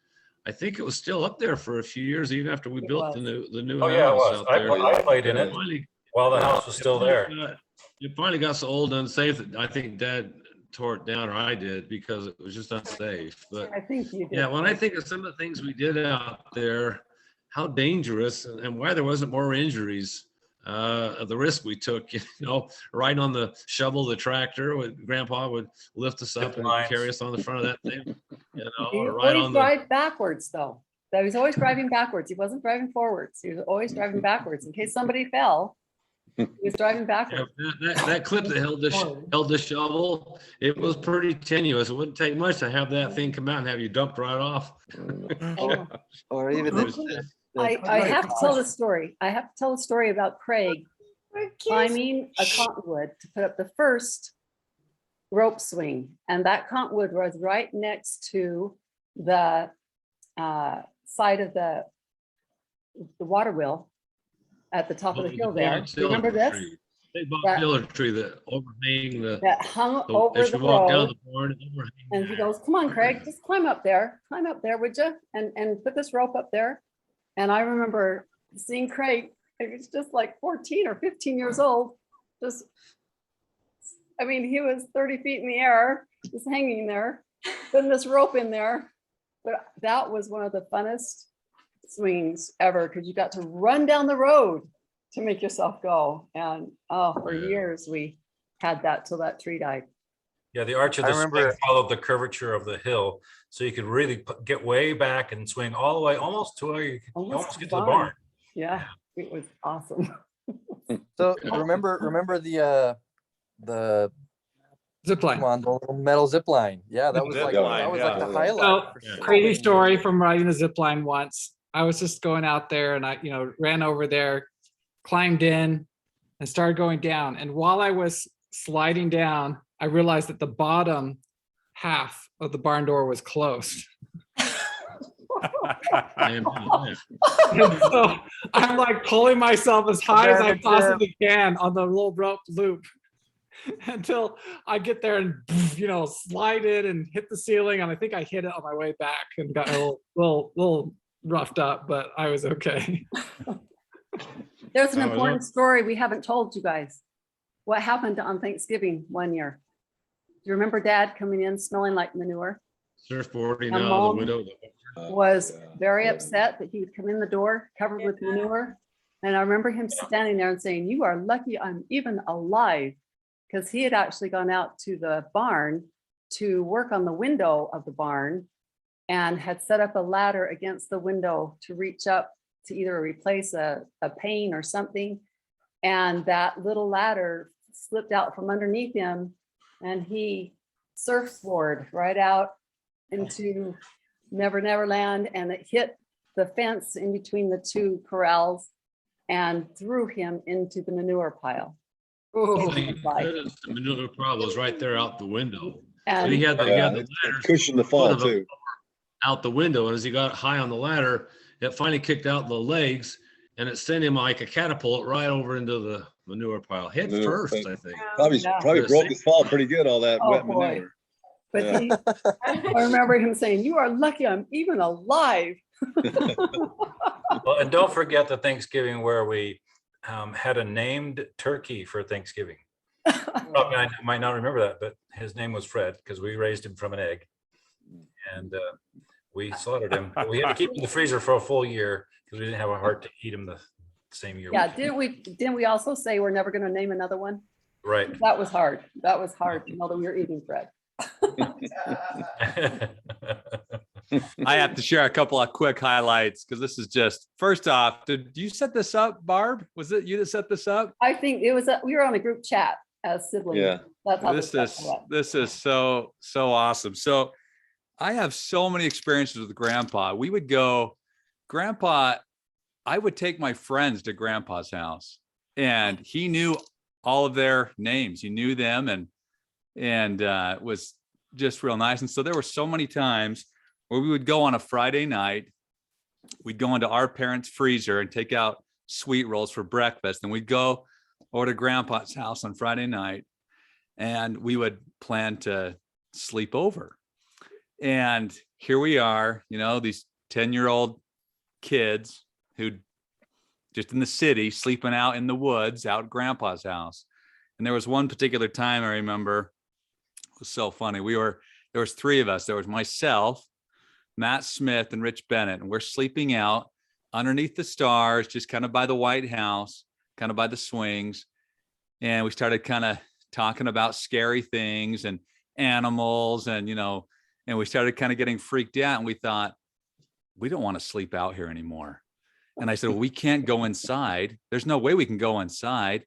I think it was still up there for a few years, even after we built the new
Oh yeah, it
house
was.
out there.
I played in it. While the house was still there.
It finally got so old and unsafe that I think Dad tore it down, or I did, because it was just unsafe. But
I think you did.
yeah, when I think of some of the things we did out there, how dangerous and why there wasn't more injuries, of the risk we took, riding on the shovel, the tractor, Grandpa would lift us up and carry us on the front of that thing,
He
or
would
right
always
on the.
drive backwards though. He was always driving backwards. He wasn't driving forwards. He was always driving backwards in case somebody fell. He was driving backwards.
That clip that held the shovel, it was pretty tenuous. It wouldn't take much to have that thing come out and have you dumped right off.
Or even
I have to tell the story. I have to tell the story about Craig climbing a cottonwood to put up the first rope swing. And that cottonwood was right next to the side of the water wheel at the top of the hill there. Do you remember this?
Big poplar tree that overhang
that hung over
as
the
you walk down
road.
the barn,
And he goes, come on, Craig, just climb up there, would you? And put this rope up there. And I remember seeing Craig, he was just like 14 or 15 years old. He was 30 feet in the air, just hanging there, putting this rope in there. But that was one of the funnest swings ever, because you got to run down the road to make yourself go. And for years we had that till that tree died.
Yeah, the arch of the swing followed the curvature of the hill, so you could really get way back and swing all the way, almost to where you could almost get to the barn.
Yeah, it was awesome.
So remember the
zip line.
Come on, the little metal zip line. Yeah, that was like the highlight.
So, crazy story from riding a zip line once. I was just going out there and I, ran over there, climbed in and started going down. And while I was sliding down, I realized that the bottom half of the barn door was closed. And so I'm like pulling myself as high as I possibly can on the little rope loop until I get there and slide in and hit the ceiling. And I think I hit it on my way back and got a little roughed up, but I was okay.
There's an important story we haven't told you guys. What happened on Thanksgiving one year? Do you remember Dad coming in smelling like manure?
Surfboarding
My
out
mom
the window.
was very upset that he would come in the door covered with manure. And I remember him standing there and saying, "You are lucky I'm even alive," because he had actually gone out to the barn to work on the window of the barn and had set up a ladder against the window to reach up to either replace a pane or something. And that little ladder slipped out from underneath him and he surfboard right out into Never Never Land, and it hit the fence in between the two corrals and threw him into the manure pile.
The manure pile was right there out the window.
And
he had the ladder
cushion the fall too.
Out the window, and as he got high on the ladder, it finally kicked out the legs, and it sent him like a catapult right over into the manure pile, head first, I think.
Probably broke his fall pretty good, all that wet manure.
But I remember him saying, "You are lucky I'm even alive."
Well, and don't forget the Thanksgiving where we had a named turkey for Thanksgiving. I might not remember that, but his name was Fred because we raised him from an egg, and we slaughtered him. We had to keep him in the freezer for a full year because we didn't have a heart to eat him the same year.
Yeah, didn't we also say we're never going to name another one?
Right.
That was hard. That was hard to know that we were eating Fred.
I have to share a couple of quick highlights because this is just, first off, did you set this up, Barb? Was it you that set this up?
I think it was, we were on a group chat as siblings.
Yeah.
That's how
This is so awesome. So I have so many experiences with Grandpa. We would go, Grandpa, I would take my friends to Grandpa's house and he knew all of their names. He knew them and it was just real nice. And so there were so many times where we would go on a Friday night, we'd go into our parents' freezer and take out sweet rolls for breakfast. And we'd go over to Grandpa's house on Friday night and we would plan to sleep over. And here we are, these 10-year-old kids who just in the city, sleeping out in the woods out at Grandpa's house. And there was one particular time I remember, it was so funny. There was three of us. There was myself, Matt Smith, and Rich Bennett, and we're sleeping out underneath the stars, just kind of by the White House, kind of by the swings. And we started kind of talking about scary things and animals, and and we started kind of getting freaked out, and we thought, we don't want to sleep out here anymore. And I said, well, we can't go inside. There's no way we can go inside.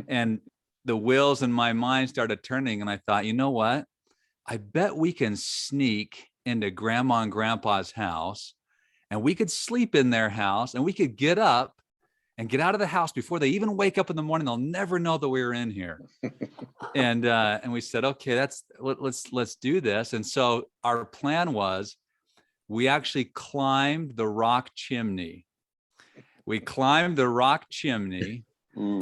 And the wheels in my mind started turning, and I thought, you know what? I bet we can sneak into Grandma and Grandpa's house, and we could sleep in their house, and we could get up and get out of the house before they even wake up in the morning. They'll never know that we were in here. And we said, okay, let's do this. And so our plan was, we actually climbed the rock chimney. We climbed the rock chimney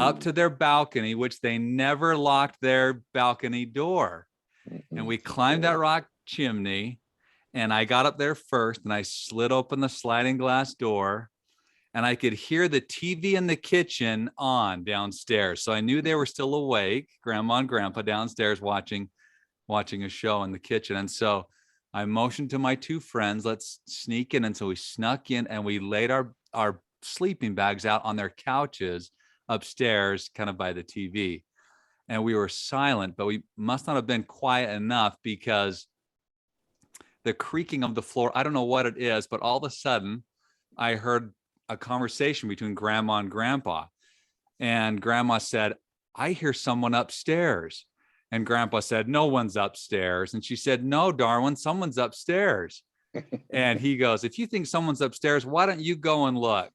up to their balcony, which they never locked their balcony door. And we climbed that rock chimney, and I got up there first, and I slid open the sliding glass door, and I could hear the TV in the kitchen on downstairs. So I knew they were still awake, Grandma and Grandpa downstairs watching a show in the kitchen. And so I motioned to my two friends, let's sneak in. And so we snuck in, and we laid our sleeping bags out on their couches upstairs, kind of by the TV. And we were silent, but we must not have been quiet enough, because the creaking of the floor, I don't know what it is, but all of a sudden I heard a conversation between Grandma and Grandpa. And Grandma said, I hear someone upstairs. And Grandpa said, no one's upstairs. And she said, no, Darwin, someone's upstairs. And he goes, if you think someone's upstairs, why don't you go and look?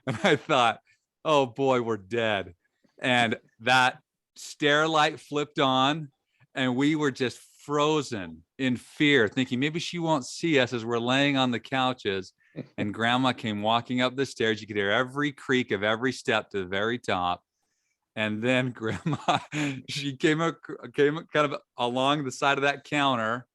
And I thought, oh boy, we're dead. And that stair light flipped on, and we were just frozen in fear, thinking maybe she won't see us as we're laying on the couches. And Grandma came walking up the stairs. You could hear every creak of every step to the very top. And then Grandma, she came kind of along the side of that counter.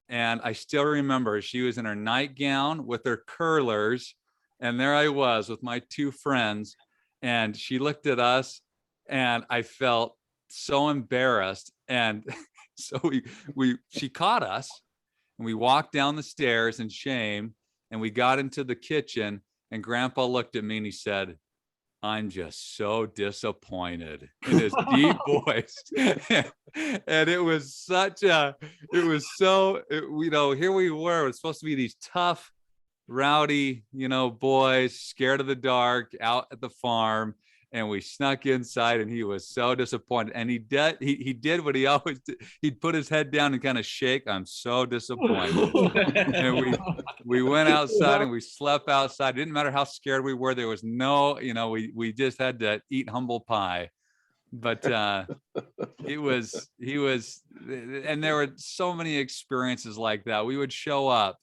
And I still remember she was in her nightgown with her curlers. And there I was with my two friends. And she looked at us, and I felt so embarrassed. And so she caught us, and we walked down the stairs in shame, and we got into the kitchen, and Grandpa looked at me and he said, I'm just so disappointed, in his deep voice. And it was here we were, it was supposed to be these tough, rowdy, boys scared of the dark out at the farm. And we snuck inside, and he was so disappointed. And he did what he always did. He'd put his head down and kind of shake. I'm so disappointed. And we went outside, and we slept outside. It didn't matter how scared we were. There was no, we just had to eat humble pie. But he was, and there were so many experiences like that. We would show up,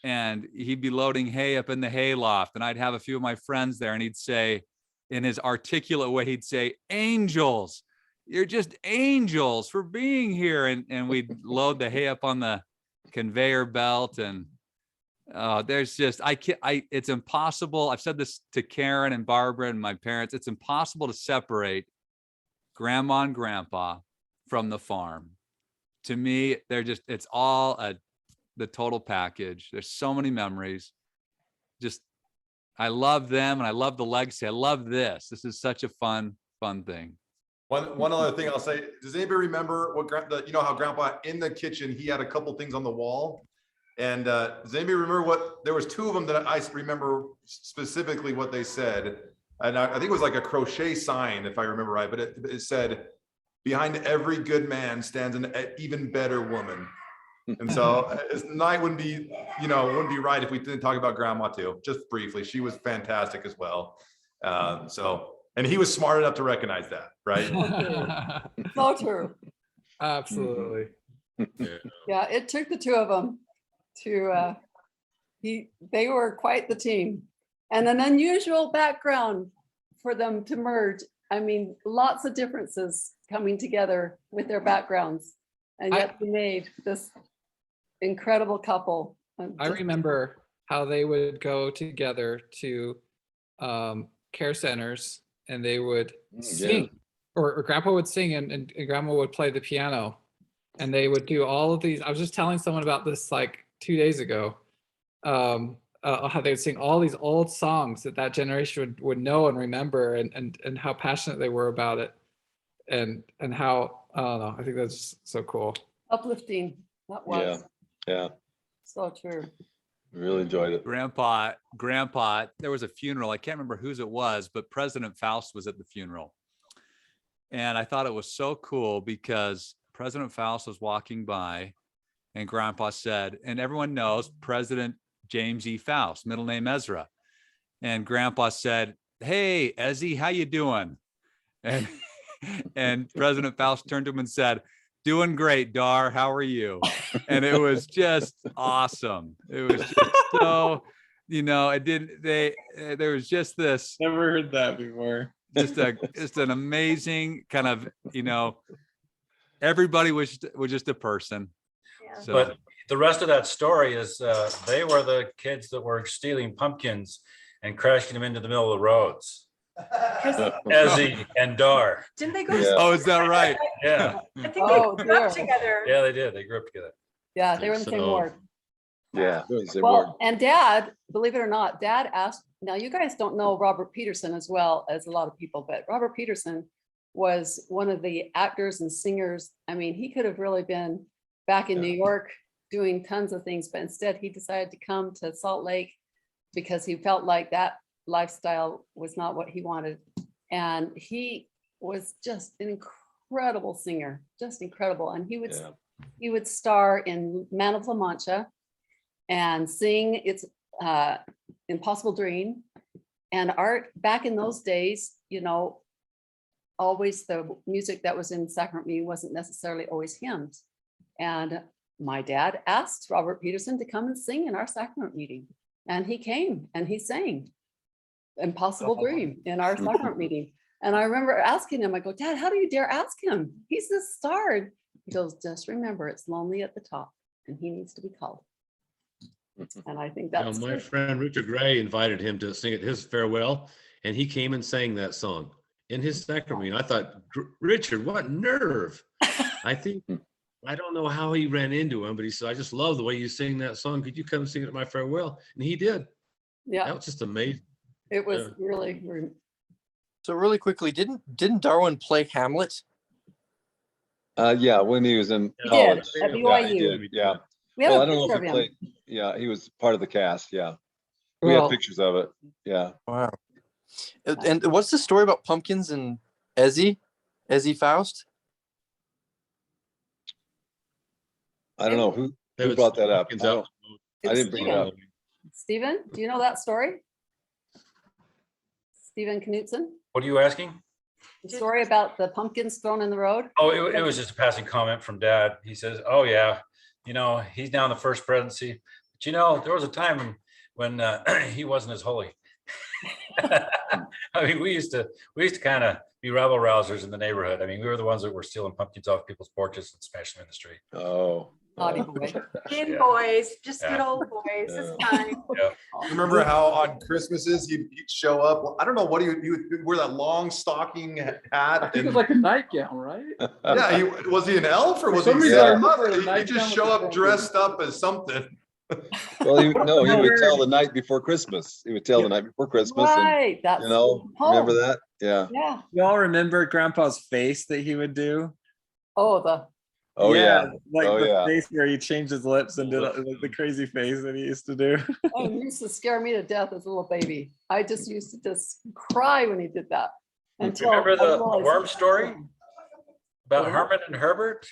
and he'd be loading hay up in the hay loft, and I'd have a few of my friends there, and he'd say, in his articulate way, he'd say, angels, you're just angels for being here. And we'd load the hay up on the conveyor belt. And there's just, it's impossible. I've said this to Karen and Barbara and my parents. It's impossible to separate Grandma and Grandpa from the farm. To me, it's all the total package. There's so many memories. I love them, and I love the legacy. I love this. This is such a fun thing.
One other thing I'll say, does anybody remember how Grandpa in the kitchen, he had a couple things on the wall? And does anybody remember there was two of them that I remember specifically what they said. And I think it was like a crochet sign, if I remember right, but it said, behind every good man stands an even better woman. And so night wouldn't be right if we didn't talk about Grandma too, just briefly. She was fantastic as well. And he was smart enough to recognize that, right?
So true.
Absolutely.
Yeah, it took the two of them they were quite the team, and an unusual background for them to merge. I mean, lots of differences coming together with their backgrounds, and yet they made this incredible couple.
I remember how they would go together to care centers and they would
Yeah.
sing, or Grandpa would sing and Grandma would play the piano. And they would do all of these. I was just telling someone about this like 2 days ago. How they would sing all these old songs that generation would know and remember, and how passionate they were about it, and how, I don't know, I think that's so cool.
Uplifting. That was
Yeah.
so true.
Really enjoyed it.
Grandpa, there was a funeral. I can't remember whose it was, but President Faust was at the funeral. And I thought it was so cool because President Faust was walking by and Grandpa said, and everyone knows President James E. Faust, middle name Ezra. And Grandpa said, "Hey, Ezzy, how you doing?" And President Faust turned to him and said, "Doing great, Dar. How are you?" And it was just awesome. It was just so, there was just this.
Never heard that before.
Just an amazing kind of, everybody was just a person. So,
But the rest of that story is they were the kids that were stealing pumpkins and crashing them into the middle of the roads. Ezzy and Dar.
Didn't they go?
Oh, is that right?
Yeah.
I think they grew up together.
Yeah, they did. They grew up together.
Yeah, they were in the same ward.
Yeah.
Well, and Dad, believe it or not, Dad asked, now you guys don't know Robert Peterson as well as a lot of people, but Robert Peterson was one of the actors and singers. I mean, he could have really been back in New York doing tons of things, but instead he decided to come to Salt Lake because he felt like that lifestyle was not what he wanted. And he was just an incredible singer, just incredible. And he would star in Man of La Mancha and sing It's Impossible Dream. And art back in those days, always the music that was in sacrament meeting wasn't necessarily always hymns. And my dad asked Robert Peterson to come and sing in our sacrament meeting. And he came and he sang Impossible Dream in our sacrament meeting. And I remember asking him, I go, "Dad, how do you dare ask him? He's the star." He goes, "Just remember, it's lonely at the top and he needs to be called." And I think that's
my friend Richard Gray invited him to sing at his farewell, and he came and sang that song in his sacrament. I thought, Richard, what nerve! I don't know how he ran into him, but he said, "I just love the way you sing that song. Could you come sing it at my farewell?" And he did.
Yeah,
that was just amazing.
It was really.
So really quickly, didn't Darwin play Hamlet?
Yeah, when he was in
He
college.
did, at
Yeah,
BYU.
he did. Yeah.
We have
Well,
a
I don't know
picture
if he
of
played.
him.
Yeah, he was part of the cast. Yeah. We
Well-
have pictures of it. Yeah.
Wow. And what's the story about pumpkins and Ezzy Faust?
I don't know who brought that up. I didn't bring it up.
Stephen, do you know that story? Stephen Knutson,
What are you asking?
the story about the pumpkins thrown in the road?
Oh, it was just a passing comment from Dad. He says, "Oh yeah, he's now in the first presidency. But there was a time when he wasn't as holy." I mean, we used to kind of be rabble rousers in the neighborhood. I mean, we were the ones that were stealing pumpkins off people's porches and smashing them in the street.
Oh.
Naughty boy.
Good boys, just good old boys. It's fine.
Remember how on Christmases he'd show up? Well, I don't know what he would wear, that long stocking hat.
I think it was like a nightgown, right?
Yeah, was he an elf or was
For some
he?
reason, I remember a
He'd
nightgown
just
with
show
the
up
thing.
dressed up as something.
Well, he would tell the night before Christmas. He would tell the night before Christmas.
Right, that's
remember that? Yeah.
Yeah.
Y'all remember Grandpa's face that he would do?
Oh, the
Oh yeah.
Like
Oh
the
yeah.
face where he changed his lips and did the crazy face that he used to do.
oh, it used to scare me to death as a little baby. I just used to just cry when he did that. Until
Remember
I
the
realized-
worm story about Herman and Herbert?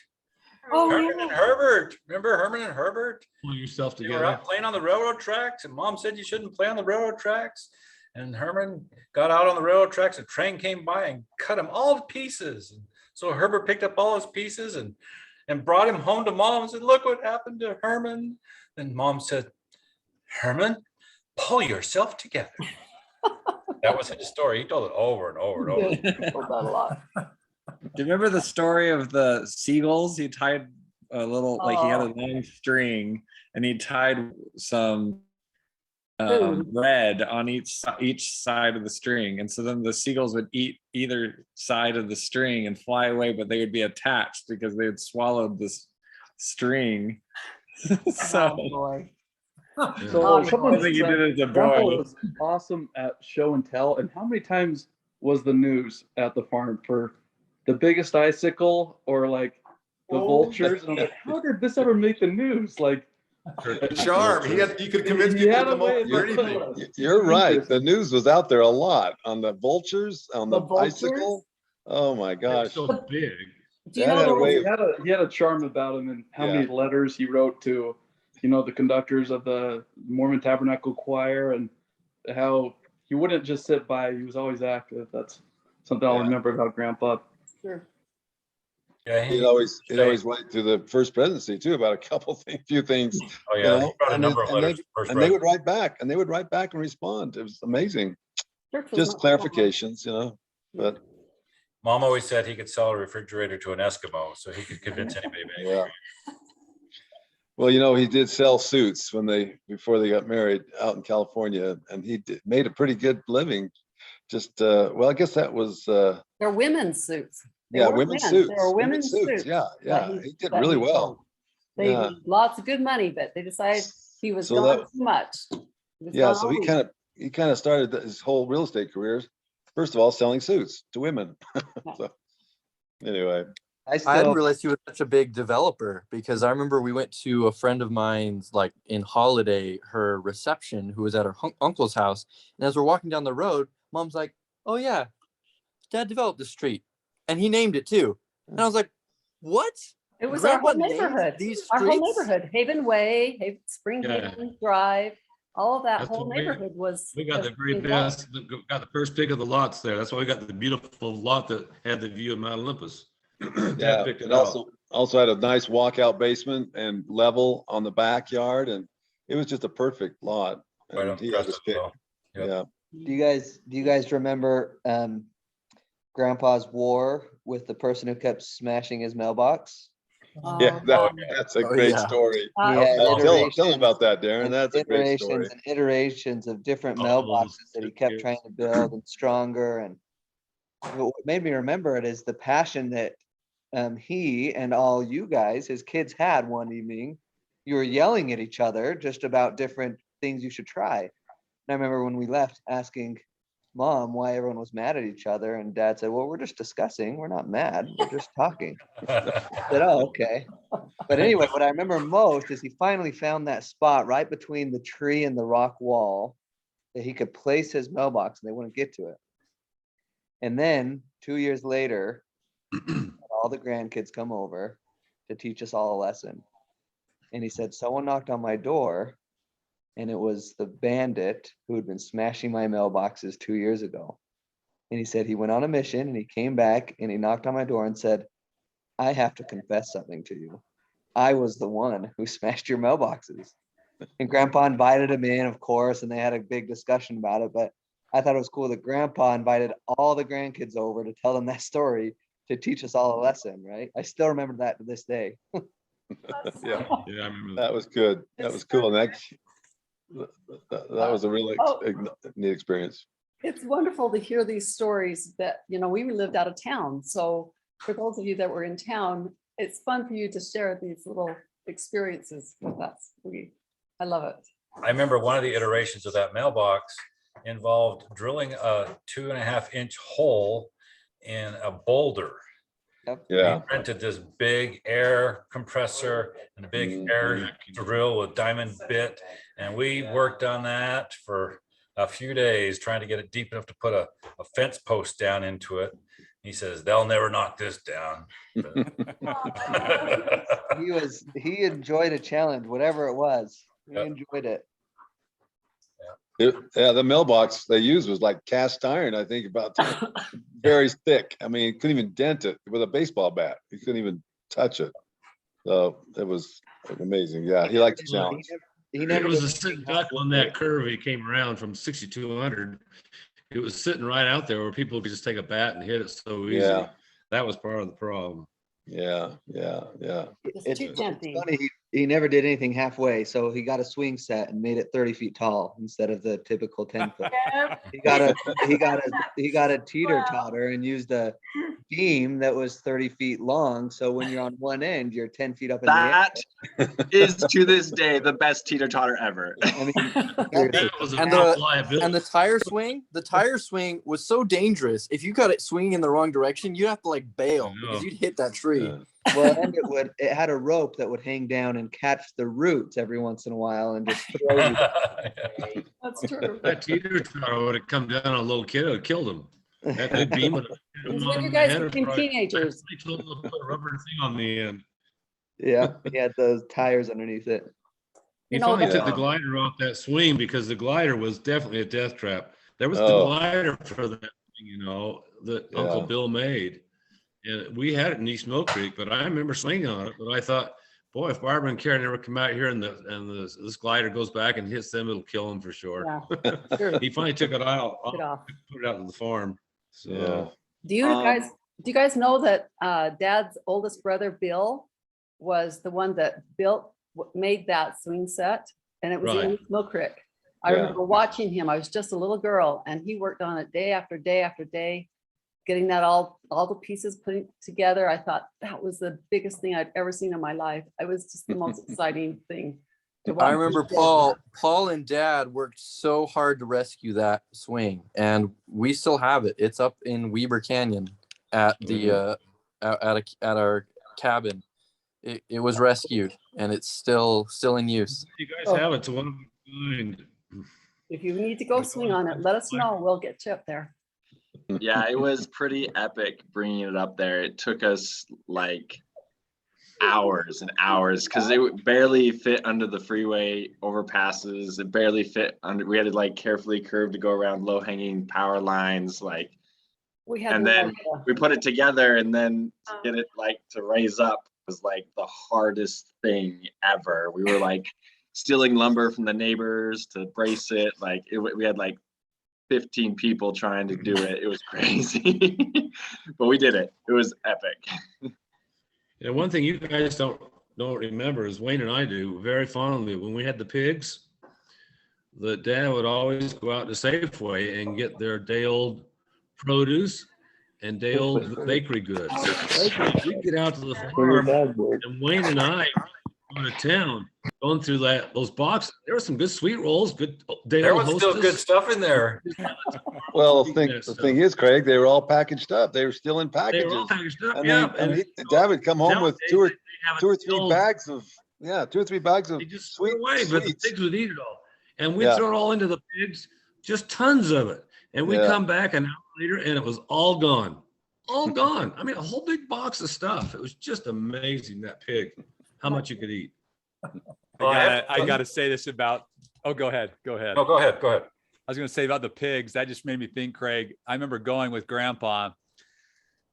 Oh,
Herman and Herbert. Remember Herman and Herbert?
Pull yourself
They were
together.
out playing on the railroad tracks, and Mom said you shouldn't play on the railroad tracks. And Herman got out on the railroad tracks. A train came by and cut him all to pieces. And so Herbert picked up all his pieces and brought him home to Mom and said, "Look what happened to Herman." And Mom said, "Herman, pull yourself together." That was his story. He told it over and over and over.
Told that a lot.
Do you remember the story of the seagulls? He tied a little, like he had a long string and he tied some red on each side of the string, and so then the seagulls would eat either side of the string and fly away, but they would be attached because they had swallowed this string. So,
boy.
So someone
I think you
said
did it as a
Grandpa
boy.
was awesome at show and tell. And how many times was the news at the farm for the biggest icicle or like the vultures? And I'm like, how did this ever make the news? Like,
Charm. You could convince
He
people
had
to
a
come
way
over
of
for
telling
anything.
us.
You're right. The news was out there a lot on the vultures, on the icicle. Oh my gosh.
So big.
Do you know
That had a
there
way
was
of-
He had a charm about him, and how many letters he wrote to, the conductors of the Mormon Tabernacle Choir, and how he wouldn't just sit by. He was always active. That's something I'll remember about Grandpa.
Sure.
Yeah,
He'd always write to the first presidency too about a couple few things.
Oh yeah, he wrote a number of
and
letters.
they would write back, and respond. It was amazing. Just clarifications, but.
Mom always said he could sell a refrigerator to an Eskimo, so he could convince anybody.
Yeah. Well, he did sell suits before they got married out in California, and he made a pretty good living. Just I guess that was
they're women's suits. They
yeah,
weren't
women's
men's.
suits.
They were women's suits.
Yeah,
that
he did
that
really
he
well.
sold. They
Yeah.
lots of good money, but they decided he was
So
gone
that-
too much. He was
Yeah,
gone
so
all
he kind of started his whole real estate career, first of all, selling suits to women. So anyway.
I hadn't realized he was such a big developer, because I remember we went to a friend of mine's, like in Holiday, her reception, who was at her uncle's house. And as we're walking down the road, Mom's like, "Oh yeah, Dad developed the street, and he named it too." And I was like, "What?"
It was
Grandpa
our whole
named
neighborhood.
these
Our whole
streets?
neighborhood, Haven Way, Spring
Yeah.
Haven Drive, all of that
That's
whole
what we-
neighborhood was.
We got
was
the very
being
best, got the first pick of the lots there. That's why we got the beautiful lot that had the view of Mount Olympus. Dad
Yeah,
picked it
it
out.
also had a nice walkout basement and level on the backyard, and it was just a perfect lot.
Right
And
on
he had his
Crest
pick.
Hill. Yep.
Yeah.
Do you guys remember Grandpa's war with the person who kept smashing his mailbox?
Yeah, that's a great story. Tell him about that, Darren. That's a great story.
And iterations of different mailboxes that he kept trying to build and stronger. And what made me remember it is the passion that he and all you guys, his kids, had one evening. You were yelling at each other just about different things you should try. And I remember when we left asking Mom why everyone was mad at each other, and Dad said, "Well, we're just discussing. We're not mad. We're just talking." I said, "Oh, okay." But anyway, what I remember most is he finally found that spot right between the tree and the rock wall that he could place his mailbox, and they wouldn't get to it. And then 2 years later, all the grandkids come over to teach us all a lesson. And he said, "Someone knocked on my door, and it was the bandit who had been smashing my mailboxes 2 years ago." And he said he went on a mission, and he came back and he knocked on my door and said, "I have to confess something to you. I was the one who smashed your mailboxes." And Grandpa invited him in, of course, and they had a big discussion about it. But I thought it was cool that Grandpa invited all the grandkids over to tell them that story, to teach us all a lesson, right? I still remember that to this day.
Yeah,
I remember
that was good. That was cool. And that was a really neat experience.
It's wonderful to hear these stories that, we lived out of town. So for those of you that were in town, it's fun for you to share these little experiences with us. I love it.
I remember one of the iterations of that mailbox involved drilling a 2.5-inch hole in a boulder.
Yeah.
We rented this big air compressor and a big air drill with diamond bit, and we worked on that for a few days trying to get it deep enough to put a fence post down into it. He says, "They'll never knock this down."
He enjoyed a challenge, whatever it was. He enjoyed it.
The mailbox they used was like cast iron, I think, about very thick. I mean, you couldn't even dent it with a baseball bat. You couldn't even touch it. So it was amazing. Yeah, he liked the challenge.
It was a sitting duck on that curve. He came around from 6,200. It was sitting right out there where people could just take a bat and hit it so easy.
Yeah.
That was part of the problem.
Yeah.
It's
too tempting.
funny. he never did anything halfway. So he got a swing set and made it 30 feet tall instead of the typical 10 foot. He got a teeter totter and used a beam that was 30 feet long. So when you're on one end, you're 10 feet up in the air.
That is to this day the best teeter totter ever.
I mean,
and the tire swing was so dangerous. If you got it swinging in the wrong direction, you'd have to like bail because you'd hit that tree.
Well, and it had a rope that would hang down and catch the roots every once in a while and just throw you.
That's true.
That teeter totter would have come down on a little kid, it would have killed him. That big beam would have hit him
When
on
you
the
guys
head.
became teenagers.
I told him to put a rubber thing on the end.
Yeah, he had those tires underneath it.
He finally took the glider off that swing because the glider was definitely a death trap. There was the glider for that thing, you know, that Uncle Bill made. And we had it in East Mill Creek, but I remember swinging on it. But I thought, boy, if Barbara and Karen ever come out here and this glider goes back and hits them, it'll kill them for sure.
Yeah, sure.
He finally took it out,
Took it off.
put it out to the farm. So
Do you guys know that Dad's oldest brother Bill was the one that made that swing set, and it was in Mill Creek. I remember watching him. I was just a little girl, and he worked on it day after day after day, getting that all the pieces put together. I thought that was the biggest thing I'd ever seen in my life. It was just the most exciting thing.
I remember Paul and Dad worked so hard to rescue that swing, and we still have it. It's up in Weber Canyon at the at our cabin. It was rescued, and it's still in use.
you guys have it. It's one of a kind.
If you need to go swing on it, let us know. We'll get you up there.
Yeah, it was pretty epic bringing it up there. It took us like hours and hours because it would barely fit under the freeway overpasses. It barely fit under. We had to like carefully curve to go around low hanging power lines. Like, and then we put it together, and then to get it like to raise up was like the hardest thing ever. We were like stealing lumber from the neighbors to brace it. Like we had like 15 people trying to do it. It was crazy, but we did it. It was epic.
And one thing you guys don't remember is Wayne and I do very fondly when we had the pigs. The Dad would always go out to Safeway and get their day old produce and day old bakery goods. We'd get out to the farm, and Wayne and I go to town going through those boxes. There were some good sweet rolls, good day
There
old
was still good stuff in there.
Well, the thing is, Craig, they were all packaged up. They were still in packages.
They were all packaged up,
And Dad would come home with two or three bags of
sweet away, but the pigs would eat it all. And we'd throw it all into the pigs, just tons of it. And we'd come back an hour later and it was all gone. All gone. I mean, a whole big box of stuff. It was just amazing, that pig, how much you could eat.
I gotta say this about, go ahead.
No, go ahead.
I was gonna say about the pigs, that just made me think, Craig, I remember going with Grandpa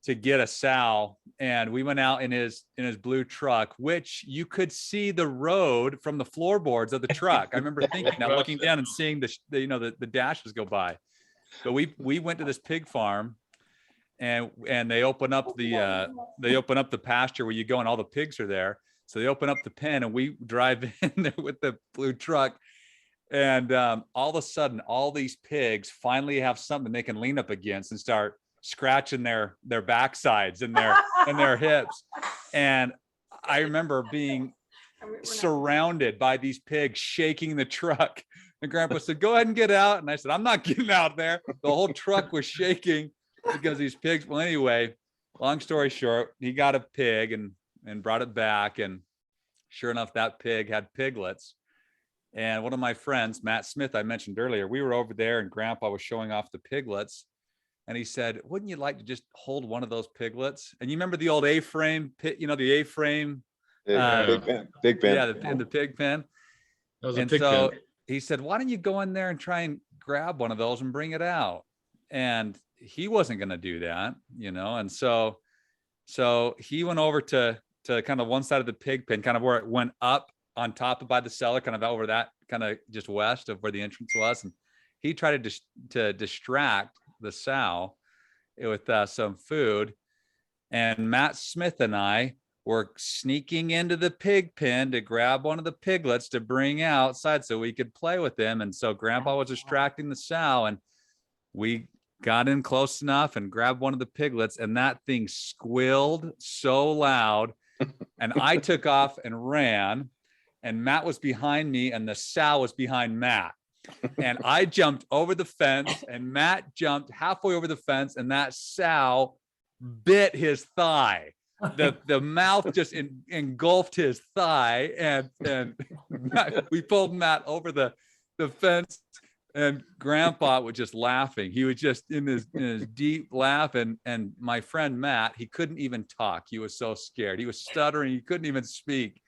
to get a sow, and we went out in his blue truck, which you could see the road from the floorboards of the truck. I remember thinking that, looking down and seeing the dashes go by. But we went to this pig farm, and they open up the pasture where you go and all the pigs are there. So they open up the pen and we drive in there with the blue truck, and all of a sudden all these pigs finally have something they can lean up against and start scratching their backsides and their hips. And I remember being surrounded by these pigs shaking the truck. And Grandpa said, "Go ahead and get out." And I said, "I'm not getting out there." The whole truck was shaking because these pigs. Well, anyway, long story short, he got a pig and brought it back. And sure enough, that pig had piglets. And one of my friends, Matt Smith, I mentioned earlier, we were over there and Grandpa was showing off the piglets. And he said, "Wouldn't you like to just hold one of those piglets?" And you remember the old A-frame pit, the A-frame.
Big pen.
Yeah, the pig pen.
That was a
and
pig
so
pen.
he said, "Why don't you go in there and try and grab one of those and bring it out?" And he wasn't going to do that, And so he went over to kind of one side of the pig pen, kind of where it went up on top by the cellar, kind of over that kind of just west of where the entrance was. And he tried to distract the sow with some food. And Matt Smith and I were sneaking into the pig pen to grab one of the piglets to bring outside so we could play with them. And so Grandpa was distracting the sow, and we got in close enough and grabbed one of the piglets, and that thing squealed so loud. And I took off and ran, and Matt was behind me, and the sow was behind Matt. And I jumped over the fence, and Matt jumped halfway over the fence, and that sow bit his thigh. The mouth just engulfed his thigh, and we pulled Matt over the fence, and Grandpa was just laughing. He was just in his deep laugh, and my friend Matt, he couldn't even talk. He was so scared. He was stuttering. He couldn't even speak.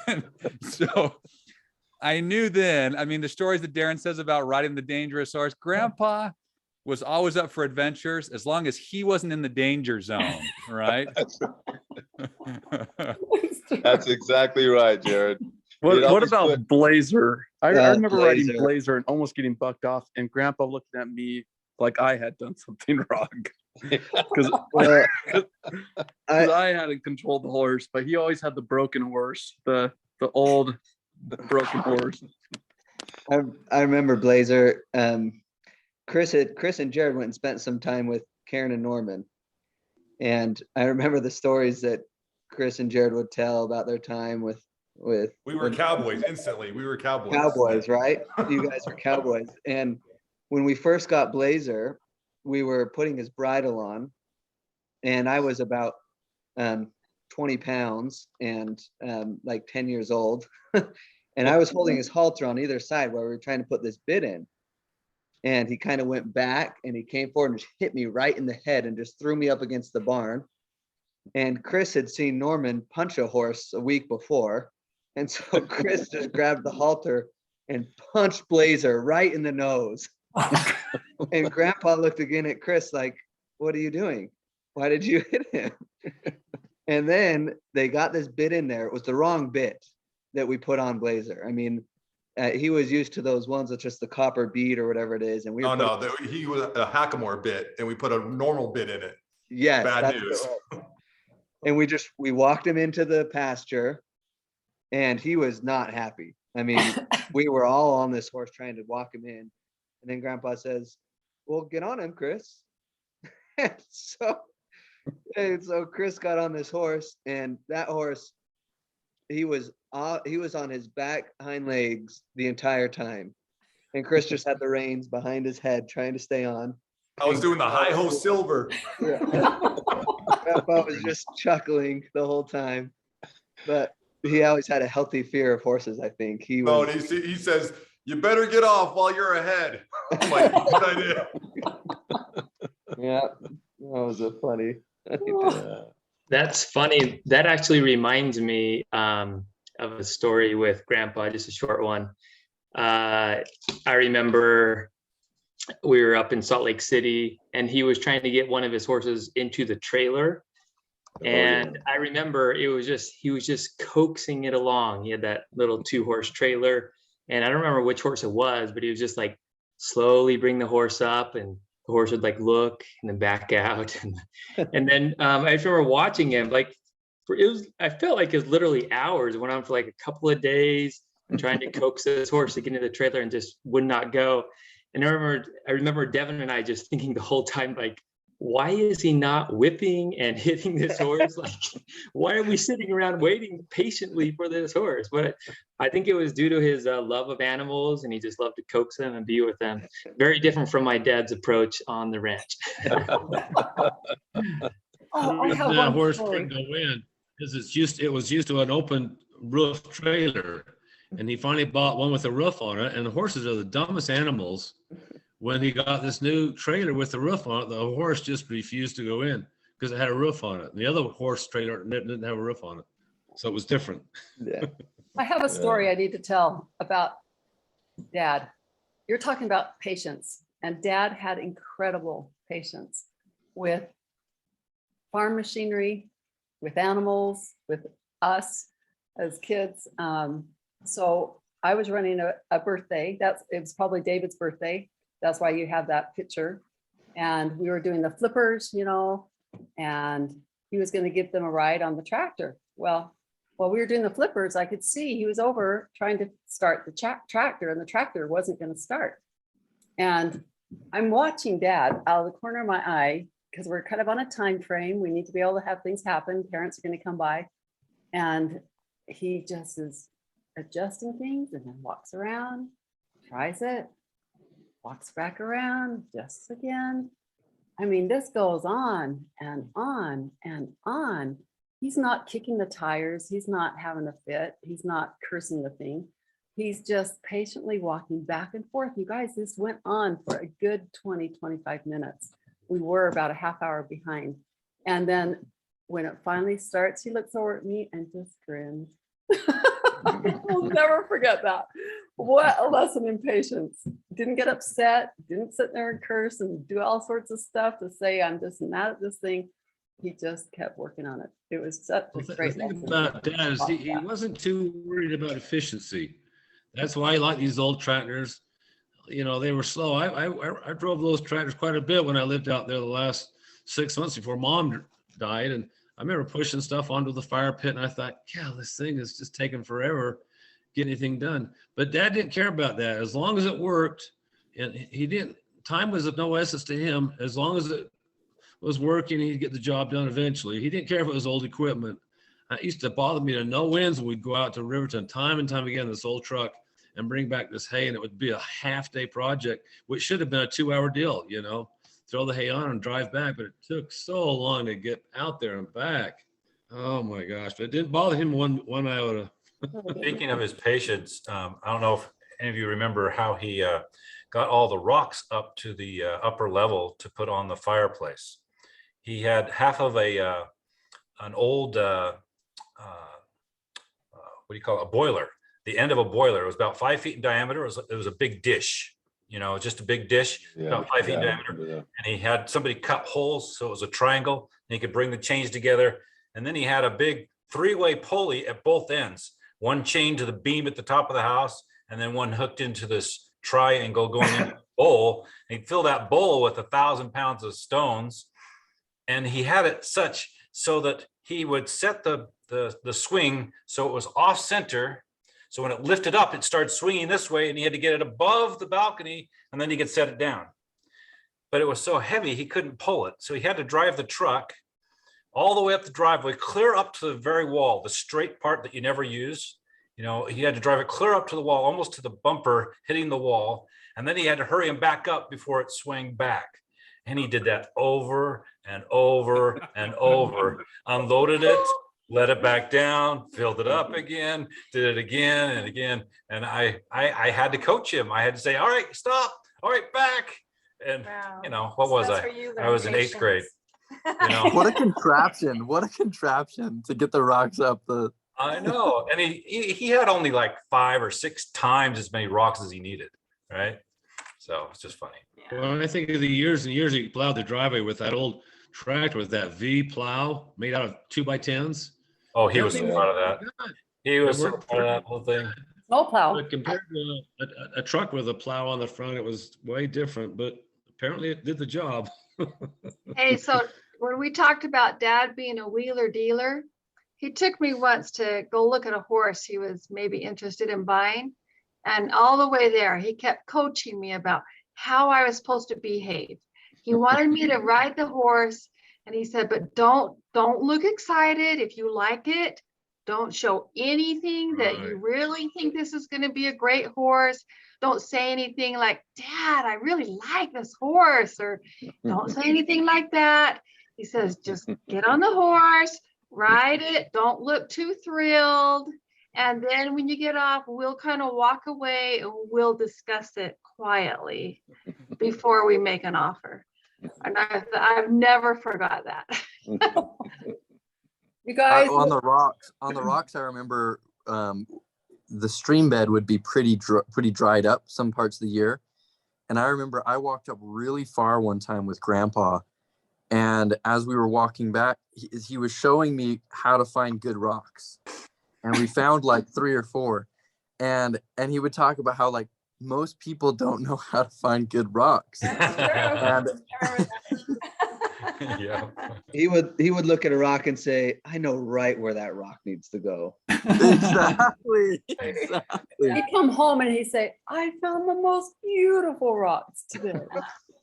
And so I knew then, I mean, the stories that Darren says about riding the dangerous horse, Grandpa was always up for adventures as long as he wasn't in the danger zone, right?
That's exactly right, Jared.
What about Blazer? I remember riding
Blazer.
Blazer and almost getting bucked off, and Grandpa looking at me like I had done something wrong. Because I hadn't controlled the horse, but he always had the broken horse, the old broken horse.
I remember Blazer. Chris and Jared went and spent some time with Karen and Norman, and I remember the stories that Chris and Jared would tell about their time with.
We were cowboys instantly. We were cowboys.
Cowboys, right? You guys were cowboys. And when we first got Blazer, we were putting his bridle on, and I was about 20 pounds and like 10 years old. And I was holding his halter on either side while we were trying to put this bit in. And he kind of went back, and he came forward and just hit me right in the head and just threw me up against the barn. And Chris had seen Norman punch a horse a week before. And so Chris just grabbed the halter and punched Blazer right in the nose. And Grandpa looked again at Chris like, "What are you doing? Why did you hit him?" And then they got this bit in there. It was the wrong bit that we put on Blazer. I mean, he was used to those ones with just the copper bead or whatever it is. And we
he was a hackamore bit, and we put a normal bit in it.
Yes.
Bad news.
And we walked him into the pasture, and he was not happy. I mean, we were all on this horse trying to walk him in. And then Grandpa says, "Well, get on him, Chris." And so Chris got on this horse, and that horse, he was on his back hind legs the entire time. And Chris just had the reins behind his head trying to stay on.
I was doing the hi-ho silver.
Yeah. Grandpa was just chuckling the whole time. But he always had a healthy fear of horses, I think. He
says, "You better get off while you're ahead." I'm like, "Good idea."
Yeah, that was a funny.
That's funny. That actually reminds me of a story with Grandpa, just a short one. I remember we were up in Salt Lake City, and he was trying to get one of his horses into the trailer. And I remember he was just coaxing it along. He had that little 2-horse trailer, and I don't remember which horse it was, but he was just like slowly bring the horse up, and the horse would like look and then back out. And then I just remember watching him, like I felt like it was literally hours. It went on for like a couple of days, trying to coax this horse to get into the trailer and just would not go. And I remember Devin and I just thinking the whole time, like, why is he not whipping and hitting this horse? Like, why are we sitting around waiting patiently for this horse? But I think it was due to his love of animals, and he just loved to coax them and be with them. Very different from my dad's approach on the ranch.
I have
that
one
horse
story.
couldn't go in because it was used to an open roof trailer, and he finally bought one with a roof on it. And the horses are the dumbest animals. When he got this new trailer with the roof on it, the horse just refused to go in because it had a roof on it. And the other horse trailer didn't have a roof on it. So it was different.
Yeah.
I have a story I need to tell about Dad. You're talking about patience, and Dad had incredible patience with farm machinery, with animals, with us as kids. So I was running a birthday. It was probably David's birthday. That's why you have that picture. And we were doing the flippers, and he was going to give them a ride on the tractor. well, while we were doing the flippers, I could see he was over trying to start the tractor, and the tractor wasn't going to start. And I'm watching Dad out of the corner of my eye, because we're kind of on a time frame. We need to be able to have things happen. Parents are going to come by. And he just is adjusting things and then walks around, tries it, walks back around, adjusts again. I mean, this goes on and on and on. He's not kicking the tires. He's not having a fit. He's not cursing the thing. He's just patiently walking back and forth. You guys, this went on for a good 20, 25 minutes. We were about a half hour behind. And then when it finally starts, he looks over at me and just grins. I'll never forget that. What a lesson in patience. Didn't get upset, didn't sit there and curse and do all sorts of stuff to say, I'm just mad at this thing. He just kept working on it. It was such a great
The thing
lesson.
about Dad is he wasn't too worried about efficiency. That's why I like these old tractors. You know, they were slow. I drove those tractors quite a bit when I lived out there the last 6 months before Mom died. And I remember pushing stuff onto the fire pit, and I thought, yeah, this thing is just taking forever to get anything done. But Dad didn't care about that. As long as it worked, and he didn't, time was of no essence to him. As long as it was working, he'd get the job done eventually. He didn't care if it was old equipment. It used to bother me to no ends when we'd go out to Riverton time and time again, this old truck, and bring back this hay, and it would be a half-day project, which should have been a 2-hour deal, you know, throw the hay on and drive back, but it took so long to get out there and back. Oh my gosh, but it didn't bother him one iota.
Speaking of his patience, I don't know if any of you remember how he got all the rocks up to the upper level to put on the fireplace. He had half of an old, what do you call it, a boiler. The end of a boiler. It was about 5 feet in diameter. It was a big dish, you know, just a big dish, about 5 feet in diameter. And he had somebody cut holes so it was a triangle, and he could bring the chains together. And then he had a big 3-way pulley at both ends, one chained to the beam at the top of the house, and then one hooked into this triangle going into the bowl. And he'd fill that bowl with 1,000 pounds of stones. And he had it such so that he would set the swing so it was off center. So when it lifted up, it started swinging this way, and he had to get it above the balcony, and then he could set it down. But it was so heavy, he couldn't pull it. So he had to drive the truck all the way up the driveway, clear up to the very wall, the straight part that you never use. You know, he had to drive it clear up to the wall, almost to the bumper, hitting the wall. And then he had to hurry him back up before it swung back. And he did that over and over and over, unloaded it, let it back down, filled it up again, did it again and again. And I had to coach him. I had to say, all right, stop. All right, back. And, you know, what was I? I was in 8th grade. You know?
What a contraption. What a contraption to get the rocks up the.
I know. And he had only like 5 or 6 times as many rocks as he needed. Right. So it's just funny.
Well, I think of the years and years he plowed the driveway with that old tractor with that V plow made out of 2x10s.
Oh, he was so proud of that. He was so proud of that whole thing.
No plow.
But compared to a truck with a plow on the front, it was way different, but apparently it did the job.
Hey, so when we talked about Dad being a wheeler dealer, he took me once to go look at a horse he was maybe interested in buying. And all the way there, he kept coaching me about how I was supposed to behave. He wanted me to ride the horse. And he said, but don't look excited. If you like it, don't show anything that you really think this is going to be a great horse. Don't say anything like, Dad, I really like this horse, or don't say anything like that. He says, just get on the horse, ride it. Don't look too thrilled. And then when you get off, we'll kind of walk away and we'll discuss it quietly before we make an offer. And I've never forgot that.
You guys
on the rocks, I remember the stream bed would be pretty dried up some parts of the year. And I remember I walked up really far one time with Grandpa, and as we were walking back, he was showing me how to find good rocks. And we found like 3 or 4. And he would talk about how like most people don't know how to find good rocks. And
Yeah.
He would look at a rock and say, I know right where that rock needs to go.
Exactly.
He'd come home and he'd say, I found the most beautiful rocks today.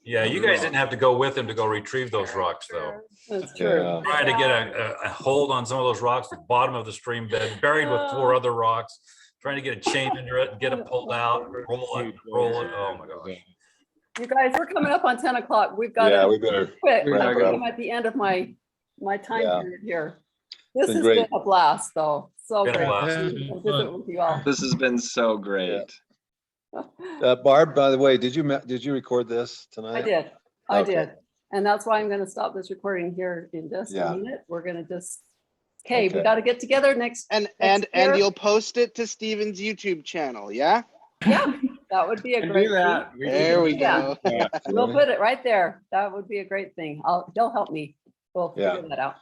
Yeah, you guys didn't have to go with him to go retrieve those rocks, though.
That's true.
Trying to get a hold on some of those rocks at the bottom of the stream bed, buried with 4 other rocks, trying to get a chain under it and get it pulled out, roll it. Oh my gosh.
You guys, we're coming up on 10 o'clock. We've got to
we better
quit.
wrap it up.
I'm at the end of my time
Yeah.
period here. This
Been
has
great.
been a blast, though. So
Been a
great.
blast.
to visit with you all.
This has been so great.
Barb, by the way, did you record this tonight?
I did. I
Okay.
did. And that's why I'm going to stop this recording here in just
Yeah.
a minute. We're going to just, okay, we
Okay.
got to get together next.
And
year.
you'll post it to Steven's YouTube channel, yeah?
Yeah, that would be a great thing.
There we go.
Yeah. We'll put it right there. That would be a great thing. They'll help me. We'll
Yeah.
figure that out.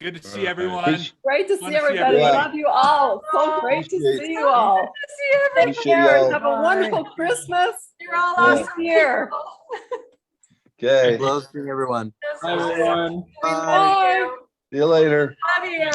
Good to see everyone.
Great to
Fun
see
to see
everybody.
everyone.
Love you all. So great to
Appreciate
see you all.
See you every
Take
Appreciate
care.
y'all.
Have a wonderful Christmas.
You're all
Yeah.
This year.
Okay.
Love seeing everyone.
Bye, everyone.
Bye.
See you later.
Love you.